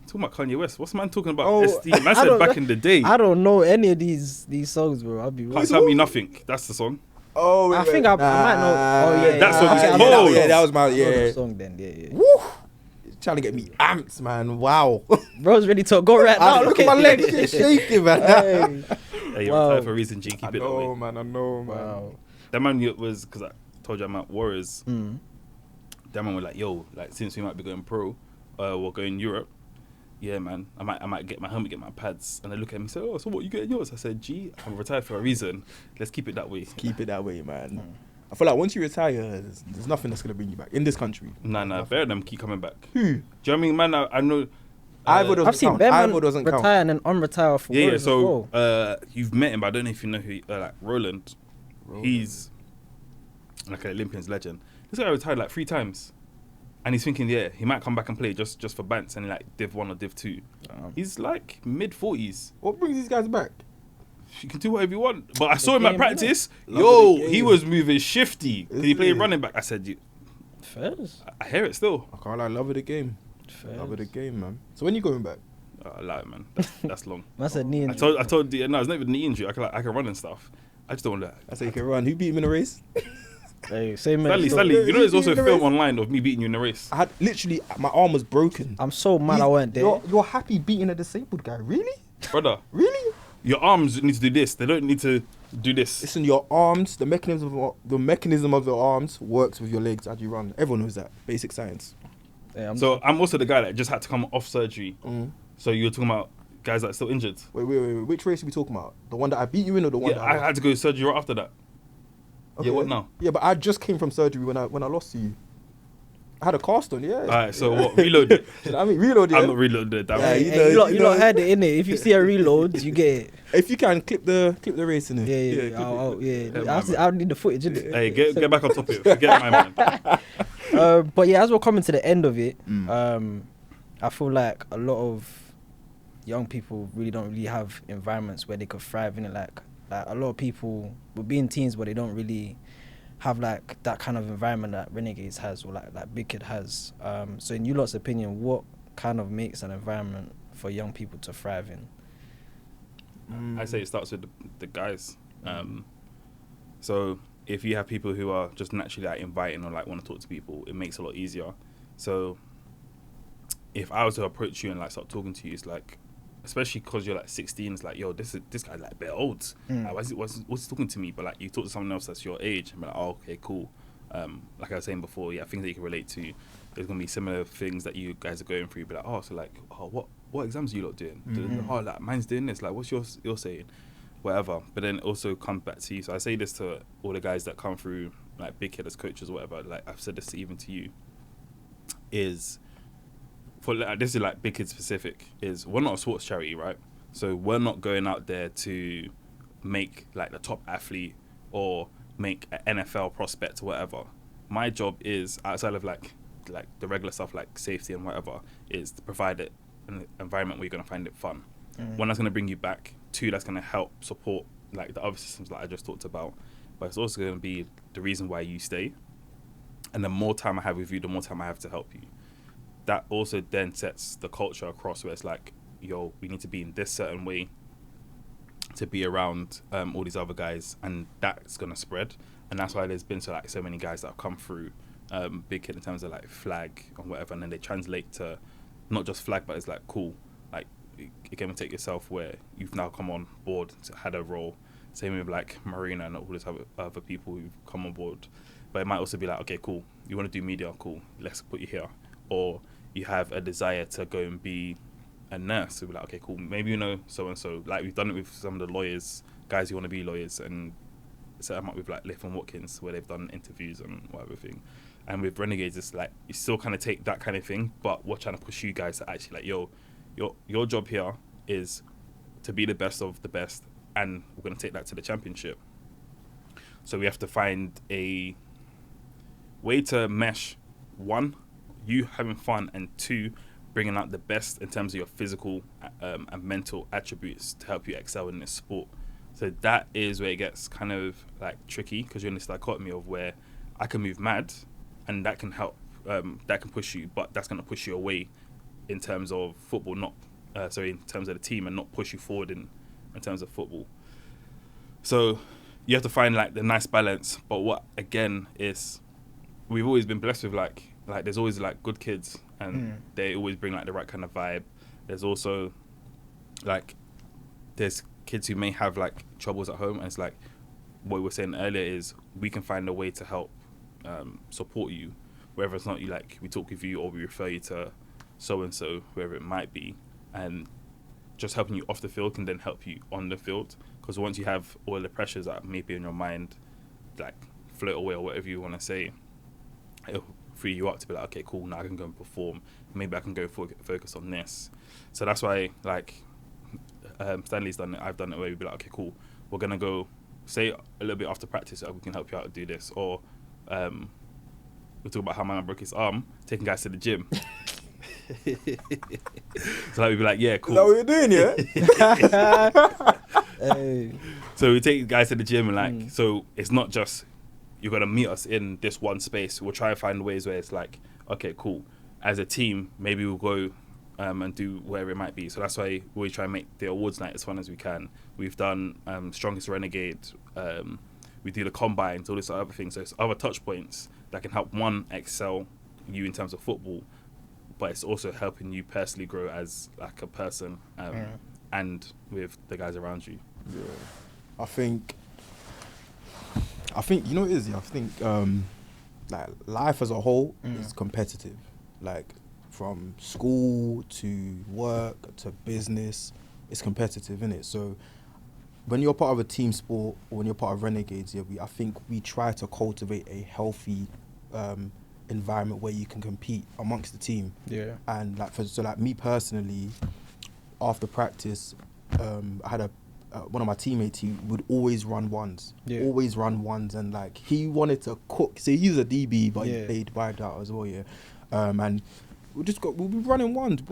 Speaker 2: Talking about Kanye West. What's man talking about?
Speaker 3: Oh,
Speaker 2: SD. Man
Speaker 1: I
Speaker 2: said
Speaker 1: don't-
Speaker 2: back in the day.
Speaker 1: I don't know any of these songs, bro. I'll be real.
Speaker 2: Can't Tell Me Nothing. That's the song.
Speaker 3: Oh,
Speaker 1: I think I might know. Oh yeah,
Speaker 2: That song is
Speaker 1: I
Speaker 2: cold.
Speaker 1: know
Speaker 3: Yeah, that was my
Speaker 1: I know the
Speaker 3: yeah.
Speaker 1: song then. Yeah.
Speaker 3: Woo! Trying to get me amped, man. Wow.
Speaker 1: Bro's ready to go right now.
Speaker 3: Look at my legs just shaking, man.
Speaker 1: Hey.
Speaker 2: Hey, you're
Speaker 1: Wow.
Speaker 2: retired for a reason, G.
Speaker 3: I
Speaker 2: Keep it that
Speaker 3: know,
Speaker 2: way.
Speaker 3: man. I know, man.
Speaker 1: Wow.
Speaker 2: That man was, because I told you I'm at Warriors.
Speaker 1: Mm.
Speaker 2: That man was like, yo, like since we might be going pro, we're going Europe. Yeah, man. I might get my helmet, get my pads. And they look at me and say, oh, so what, you getting yours? I said, G, I'm retired for a reason. Let's keep it that way.
Speaker 3: Keep it that way, man. I feel like once you retire, there's nothing that's gonna bring you back in this country.
Speaker 2: Nah, bear of them keep coming back.
Speaker 3: Who?
Speaker 2: Do you know what I mean, man? I know.
Speaker 3: Ivor doesn't
Speaker 1: I've seen
Speaker 3: count.
Speaker 1: Bear
Speaker 3: Ivor
Speaker 1: Man
Speaker 3: doesn't
Speaker 1: retire
Speaker 3: count.
Speaker 1: and then unretire for
Speaker 2: Yeah,
Speaker 1: Warriors as well.
Speaker 2: so you've met him, but I don't know if you know who, like Roland. He's like an Olympians legend. This guy retired like 3 times. And he's thinking, yeah, he might come back and play just for bants and like Div 1 or Div 2. He's like mid-40s.
Speaker 3: What brings these guys back?
Speaker 2: You can do whatever you want. But I saw him
Speaker 1: game,
Speaker 2: at practice.
Speaker 3: innit?
Speaker 2: Yo,
Speaker 3: Love the
Speaker 2: he
Speaker 3: game.
Speaker 2: was moving shifty. Because he
Speaker 3: Isn't
Speaker 2: played
Speaker 3: he?
Speaker 2: running back. I said,
Speaker 1: Fairs.
Speaker 2: I hear it still.
Speaker 3: I can't lie, love of the game.
Speaker 1: Fairs.
Speaker 3: Love of the game, man. So when you going back?
Speaker 2: I lie, man. That's long.
Speaker 1: Man said knee
Speaker 2: I
Speaker 1: injury.
Speaker 2: told no, it's not even knee injury. I can run and stuff. I just don't want to.
Speaker 3: I say you can run. Who beat him in a race?
Speaker 1: Hey, same man.
Speaker 2: Stanley, you know there's also a
Speaker 3: in the
Speaker 2: film
Speaker 3: race.
Speaker 2: online of me beating you in a race.
Speaker 3: I had literally my arm was broken.
Speaker 1: I'm so mad I weren't there.
Speaker 3: You're happy beating a disabled guy, really?
Speaker 2: Brother,
Speaker 3: Really?
Speaker 2: your arms need to do this. They don't need to do this.
Speaker 3: Listen, your arms, the mechanism of your arms works with your legs as you run. Everyone knows that. Basic science.
Speaker 1: Yeah,
Speaker 2: So I'm also the guy that just had to come off surgery. So you're talking about guys that are still injured.
Speaker 3: Wait. Which race are we talking about? The one that I beat you in, or the one
Speaker 2: Yeah,
Speaker 3: that
Speaker 2: I had to go to surgery right after that.
Speaker 3: Okay.
Speaker 2: Yeah, what now?
Speaker 3: Yeah, but I just came from surgery when I lost to you. I had a cast on, yeah.
Speaker 2: Alright, so what? Reload.
Speaker 3: You know what I mean, reload. Yeah.
Speaker 2: I'm not reloaded. That
Speaker 3: Yeah,
Speaker 2: way.
Speaker 3: you
Speaker 1: Hey,
Speaker 3: know-
Speaker 1: you lot
Speaker 3: you know-
Speaker 1: heard it, innit? If you see a reload, you get it.
Speaker 3: If you can clip the race in it.
Speaker 1: Yeah.
Speaker 3: clip it.
Speaker 2: Yeah,
Speaker 1: Yeah,
Speaker 2: man.
Speaker 1: I need the footage, innit?
Speaker 2: Hey, get back on top of it. Forget my man.
Speaker 1: But yeah, as we're coming to the end of it, I feel like a lot of young people really don't really have environments where they could thrive in it. Like a lot of people will be in teams where they don't really have like that kind of environment that Renegades has or like Big Kid has. So in you lot's opinion, what kind of makes an environment for young people to thrive in?
Speaker 2: I say it starts with the guys. So if you have people who are just naturally like inviting or like want to talk to people, it makes it a lot easier. So if I was to approach you and like start talking to you, it's like, especially because you're like 16, it's like, yo, this guy's like a bit old. Like, what's he talking to me? But like you talk to someone else that's your age and be like, oh, okay, cool. Like I was saying before, yeah, things that you can relate to. There's gonna be similar things that you guys are going through. Be like, oh, so like, oh, what exams are you lot doing? Oh, like mine's doing this. Like, what's you're saying? Whatever. But then it also comes back to you. So I say this to all the guys that come through, like Big Kid as coaches or whatever. Like I've said this even to you. Is for like, this is like Big Kid specific. Is we're not a sports charity, right? So we're not going out there to make like the top athlete or make an NFL prospect or whatever. My job is outside of like the regular stuff like safety and whatever is to provide it an environment where you're gonna find it fun. One, that's gonna bring you back. 2, that's gonna help support like the other systems that I just talked about. But it's also gonna be the reason why you stay. And the more time I have with you, the more time I have to help you. That also then sets the culture across where it's like, yo, we need to be in this certain way to be around all these other guys, and that's gonna spread. And that's why there's been so many guys that have come through Big Kid in terms of like flag or whatever, and then they translate to not just flag, but it's like cool. Like again, take yourself where you've now come on board, had a role. Same with like Marina and all these other people who've come on board. But it might also be like, okay, cool, you want to do media, cool, let's put you here. Or you have a desire to go and be a nurse, so we're like, okay, cool, maybe you know so and so. Like we've done it with some of the lawyers, guys who want to be lawyers, and set them up with like Liff and Watkins, where they've done interviews and whatever thing. And with Renegades, it's like you still kind of take that kind of thing, but we're trying to push you guys to actually like, yo, your job here is to be the best of the best, and we're going to take that to the championship. So we have to find a way to mesh, one, you having fun, and two, bringing out the best in terms of your physical and mental attributes to help you excel in this sport. So that is where it gets kind of like tricky, because you're in this dichotomy of where I can move mad and that can help, that can push you, but that's going to push you away in terms of football, in terms of the team, and not push you forward in terms of football. So you have to find like the nice balance. But what again is, we've always been blessed with like there's always like good kids, and they always bring like the right kind of vibe. There's also like there's kids who may have like troubles at home, and it's like what we were saying earlier is we can find a way to help support you, whether it's not you like we talk with you or we refer you to so and so, whoever it might be, and just helping you off the field can then help you on the field. Because once you have all the pressures that may be in your mind, like float away or whatever you want to say, it'll free you up to be like, okay, cool, now I can go and perform. Maybe I can go focus on this. So that's why, like, Stanley's done it, I've done it, where we'd be like, okay, cool, we're going to go, say a little bit after practice, we can help you out to do this. Or we talk about how my man broke his arm, taking guys to the gym. So like, we'd be like, yeah, cool.
Speaker 3: Is that what you're doing, yeah?
Speaker 1: Hey.
Speaker 2: So we take guys to the gym, and like, so it's not just you're gonna meet us in this one space. We'll try to find ways where it's like, okay, cool. As a team, maybe we'll go and do whatever it might be. So that's why we try and make the awards night as fun as we can. We've done Strongest Renegade. We do the combines, all this other things. So it's other touch points that can help one excel you in terms of football, but it's also helping you personally grow as like a person and with the guys around you.
Speaker 3: Yeah, I think you know what it is. I think like life as a whole is competitive. Like from school to work to business, it's competitive, isn't it? So when you're part of a team sport, or when you're part of Renegades, I think we try to cultivate a healthy environment where you can compete amongst the team.
Speaker 1: Yeah.
Speaker 3: And like me personally, after practice, I had one of my teammates. He would always run ones, and like he wanted to cook. So he's a DB, but he played wide out as well. Yeah, and we'll be running ones.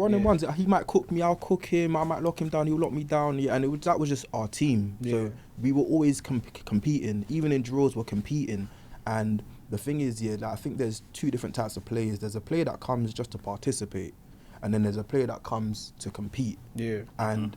Speaker 3: He might cook me, I'll cook him. I might lock him down, he'll lock me down. Yeah, and that was just our team. Yeah. So we were always competing. Even in draws, we're competing. And the thing is, I think there's two different types of players. There's a player that comes just to participate, and then there's a player that comes to compete. Yeah. And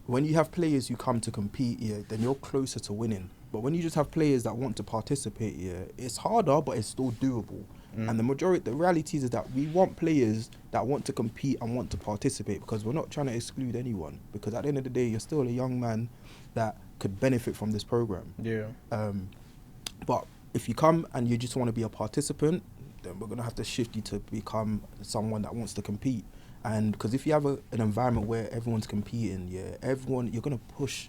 Speaker 3: when you have players who come to compete, then you're closer to winning. But when you just have players that want to participate, it's harder, but it's still doable. And the reality is that we want players that want to compete and want to participate, because we're not trying to exclude anyone. Because at the end of the day, you're still a young man that could benefit from this program. Yeah. But if you come and you just want to be a participant, then we're going to have to shift you to become someone that wants to compete. And because if you have an environment where everyone's competing, you're going to push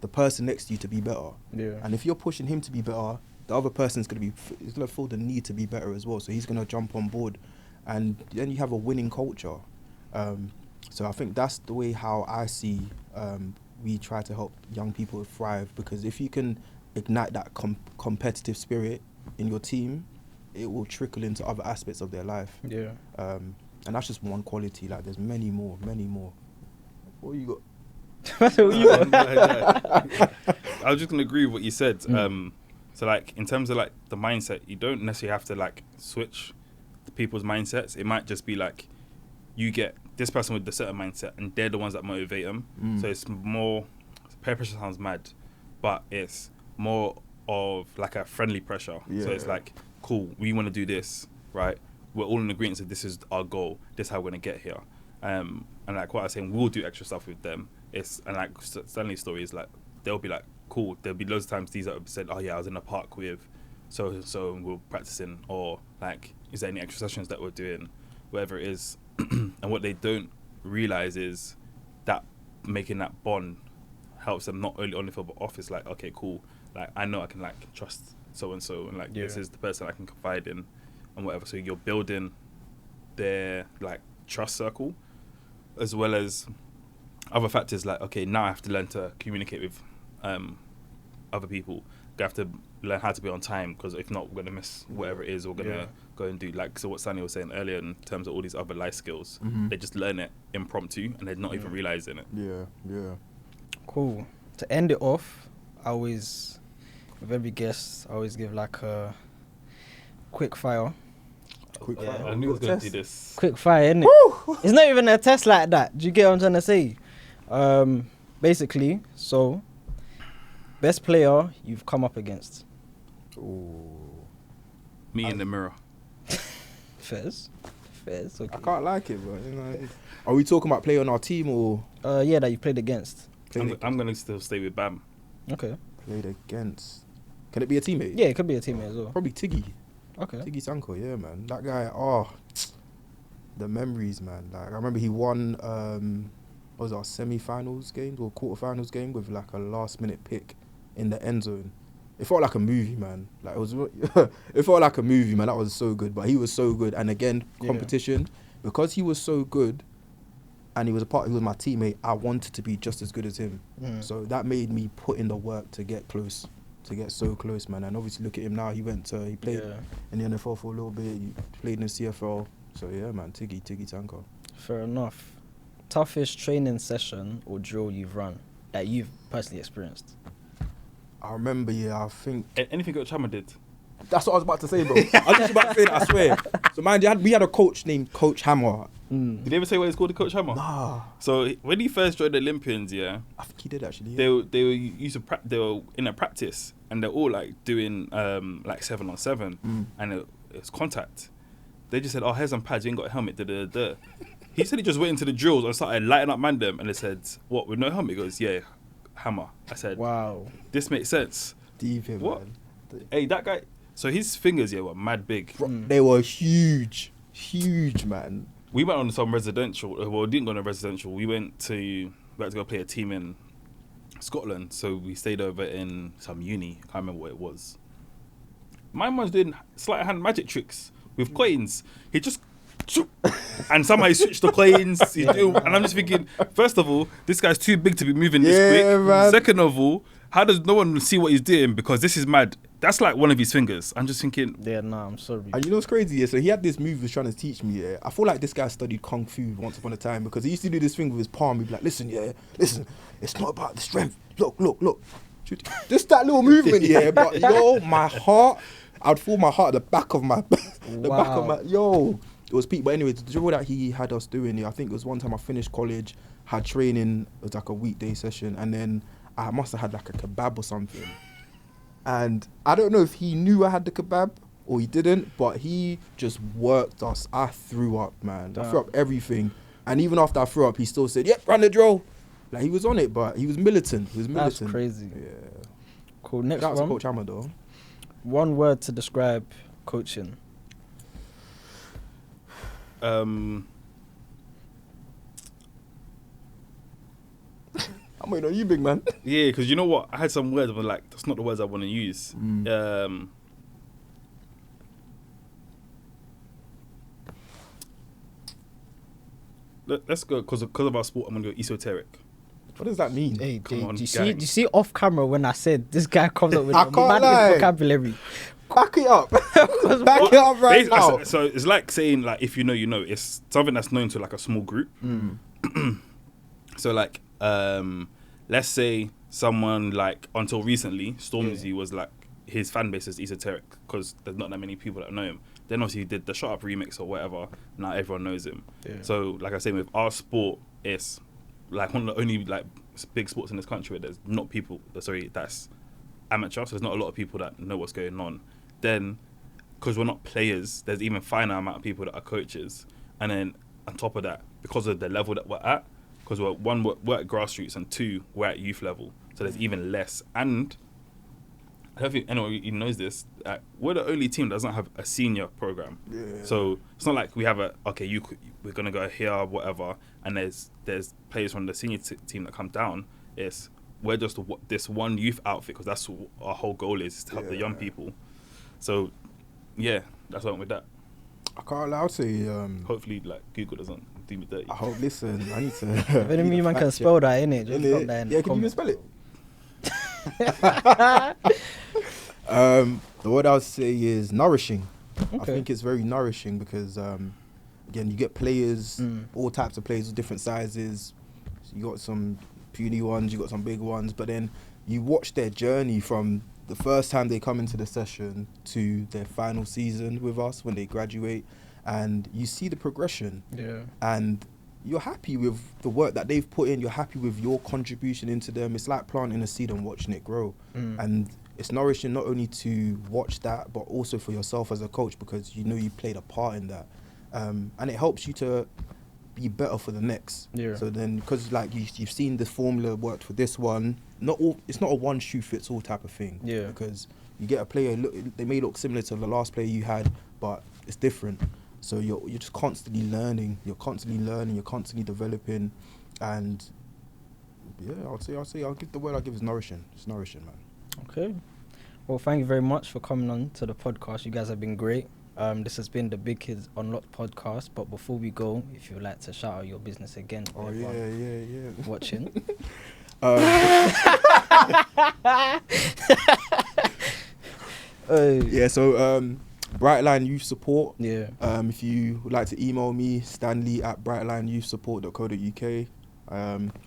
Speaker 3: the person next to you to be better. Yeah. And if you're pushing him to be better, the other person's going to feel the need to be better as well. So he's going to jump on board, and then you have a winning culture. So I think that's the way how I see we try to help young people thrive, because if you can ignite that competitive spirit in your team, it will trickle into other aspects of their life. Yeah. And that's just one quality. Like there's many more. What you got?
Speaker 2: I was just gonna agree with what you said. So like in terms of like the mindset, you don't necessarily have to like switch the people's mindsets. It might just be like you get this person with the certain mindset, and they're the ones that motivate them. So it's more, peer pressure sounds mad, but it's more of like a friendly pressure. So it's like, cool, we want to do this, right? We're all in agreement that this is our goal. This is how we're going to get here. And like what I was saying, we'll do extra stuff with them. And like Stanley's story is like, they'll be like, cool. There'll be loads of times these that have said, oh yeah, I was in the park with so and we're practicing. Or like, is there any extra sessions that we're doing? Whatever it is. And what they don't realize is that making that bond helps them not only on the field but off. It's like, okay, cool. Like I know I can like trust so and so, and like this is the person I can confide in, and whatever. So you're building their like trust circle, as well as other factors like, okay, now I have to learn to communicate with other people. I have to learn how to be on time, because if not, we're going to miss whatever it is we're going to go and do. Like, so what Sunny was saying earlier in terms of all these other life skills, they just learn it impromptu and they're not even realising it.
Speaker 3: Yeah.
Speaker 1: Cool. To end it off, with every guest, I always give like a quick fire.
Speaker 2: I knew I was going to do this.
Speaker 1: Quick fire, innit? It's not even a test like that. Do you get what I'm trying to say? Basically, so best player you've come up against.
Speaker 2: Me in the mirror.
Speaker 1: Fairs, okay.
Speaker 3: I can't like it, but you know. Are we talking about player on our team or?
Speaker 1: Yeah, that you played against.
Speaker 2: I'm going to still stay with Bam.
Speaker 1: Okay.
Speaker 3: Played against. Can it be a teammate?
Speaker 1: Yeah, it could be a teammate as well.
Speaker 3: Probably Tiggy.
Speaker 1: Okay.
Speaker 3: Tiggy Sanko, yeah, man. That guy, the memories, man. Like, I remember he won, what was it, our semi-finals game or quarter-finals game with like a last-minute pick in the end zone. It felt like a movie, man. Like, it felt like a movie, man. That was so good. But he was so good. And again, competition, because he was so good and he was my teammate, I wanted to be just as good as him. So that made me put in the work to get close. To get so close, man. And obviously look at him now. He played in the NFL for a little bit. He played in the CFL. So yeah, man, Tiggy Tanko.
Speaker 1: Fair enough. Toughest training session or drill you've run that you've personally experienced?
Speaker 3: I remember, I think...
Speaker 2: Anything Coach Hammer did?
Speaker 3: That's what I was about to say, bro. I was just about to say that, I swear. So mind you, we had a coach named Coach Hammer.
Speaker 2: Did he ever say what it's called, the Coach Hammer?
Speaker 3: Nah.
Speaker 2: So when he first joined the Olympians,
Speaker 3: I think he did actually.
Speaker 2: They were in a practice and they're all like doing like 7-on-7 and it was contact. They just said, "Oh, here's some pads. You ain't got a helmet." He said he just went into the drills and started lighting up mandem, and they said, "What, with no helmet?" He goes, "Yeah, Hammer." I said,
Speaker 1: "Wow,
Speaker 2: this makes sense."
Speaker 3: Deep him,
Speaker 2: what?
Speaker 3: Man.
Speaker 2: Hey, that guy. So his fingers, were mad big.
Speaker 3: They were huge, man.
Speaker 2: We went on some residential. Well, we didn't go on a residential. We had to go play a team in Scotland. So we stayed over in some uni. I can't remember what it was. My man's doing sleight of hand magic tricks with coins. He just and somehow he switched the coins. And I'm just thinking, first of all, this guy's too big to be moving this quick. Man. Second of all, how does no one see what he's doing? Because this is mad. That's like one of his fingers. I'm just thinking...
Speaker 1: Yeah, nah, I'm sorry.
Speaker 3: And you know what's crazy? So he had this move he was trying to teach me, I feel like this guy studied Kung Fu once upon a time, because he used to do this thing with his palm. He'd be like, listen, it's not about the strength. Look. Just that little movement, But, my heart... I'd feel my heart at the back of my... It was peak. But anyway, the drill that he had us doing, I think it was one time I finished college, had training, it was like a weekday session, and then I must have had like a kebab or something. And I don't know if he knew I had the kebab or he didn't, but he just worked us. I threw up, man. Damn. I threw up everything. And even after I threw up, he still said, "Yep, run the drill." Like, he was on it, but he was militant.
Speaker 1: That's crazy.
Speaker 3: Yeah.
Speaker 1: Cool. Next
Speaker 3: Shout out
Speaker 1: one.
Speaker 3: to Coach Hammer, though.
Speaker 1: One word to describe coaching.
Speaker 3: I'm waiting on you, big man.
Speaker 2: Yeah, because you know what? I had some words, but like, that's not the words I want to use. Let's go, because of our sport, I'm going to go esoteric.
Speaker 3: What does that mean?
Speaker 1: Hey, do you see off camera when I said this guy comes up with a mad vocabulary?
Speaker 3: Back it up. Back it up right now.
Speaker 2: So it's like saying, like, if you know, you know. It's something that's known to like a small group. So like, let's say someone like, until recently, Stormzy was like, his fan base is esoteric because there's not that many people that know him. Then obviously he did the Shut Up remix or whatever. Now everyone knows him. Yeah. So like I say, with our sport, it's like one of the only like big sports in this country where there's not people. That's amateur. So there's not a lot of people that know what's going on. Then, because we're not players, there's even finer amount of people that are coaches. And then on top of that, because of the level that we're at, because we're at grassroots, and two, we're at youth level. So there's even less. And I don't think anyone even knows this. We're the only team that doesn't have a senior program. Yeah. So it's not like we have we're gonna go here, whatever. And there's players from the senior team that come down. We're just this one youth outfit, because that's what our whole goal is to help the young people. So yeah, that's what I went with that.
Speaker 3: I can't allow to say.
Speaker 2: Hopefully, like, Google doesn't do me dirty.
Speaker 3: Oh, listen, I need to.
Speaker 1: If any of you man can spell that, innit? Just drop that in
Speaker 3: Yeah,
Speaker 1: the
Speaker 3: can you even
Speaker 1: comments.
Speaker 3: spell it? The word I would say is nourishing. I
Speaker 1: Okay.
Speaker 3: think it's very nourishing because, again, you get players, all types of players with different sizes. You got some puny ones, you got some big ones, but then you watch their journey from the first time they come into the session to their final season with us when they graduate, and you see the progression.
Speaker 1: Yeah.
Speaker 3: And you're happy with the work that they've put in. You're happy with your contribution into them. It's like planting a seed and watching it grow. And it's nourishing not only to watch that, but also for yourself as a coach, because you know you played a part in that. And it helps you to be better for the next.
Speaker 1: Yeah.
Speaker 3: So then, because like you've seen the formula worked for this one, it's not a one shoe fits all type of thing.
Speaker 1: Yeah.
Speaker 3: Because you get a player, they may look similar to the last player you had, but it's different. So you're just constantly learning. You're constantly developing, and yeah, I'll give the word I give is nourishing. It's nourishing, man.
Speaker 1: Okay. Well, thank you very much for coming on to the podcast. You guys have been great. This has been the Big Kids Unlocked podcast. But before we go, if you'd like to shout out your business again for
Speaker 3: Oh
Speaker 1: everyone
Speaker 3: yeah.
Speaker 1: watching.
Speaker 3: Yeah. So Brightline Youth Support.
Speaker 1: Yeah.
Speaker 3: If you would like to email me, stanley@brightlineyouthsupport.co.uk.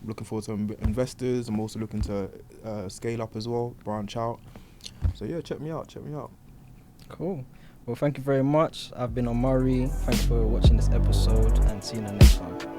Speaker 3: Looking forward to investors. I'm also looking to scale up as well, branch out. So yeah, check me out.
Speaker 1: Cool. Well, thank you very much. I've been Omari. Thanks for watching this episode, and see you in the next one.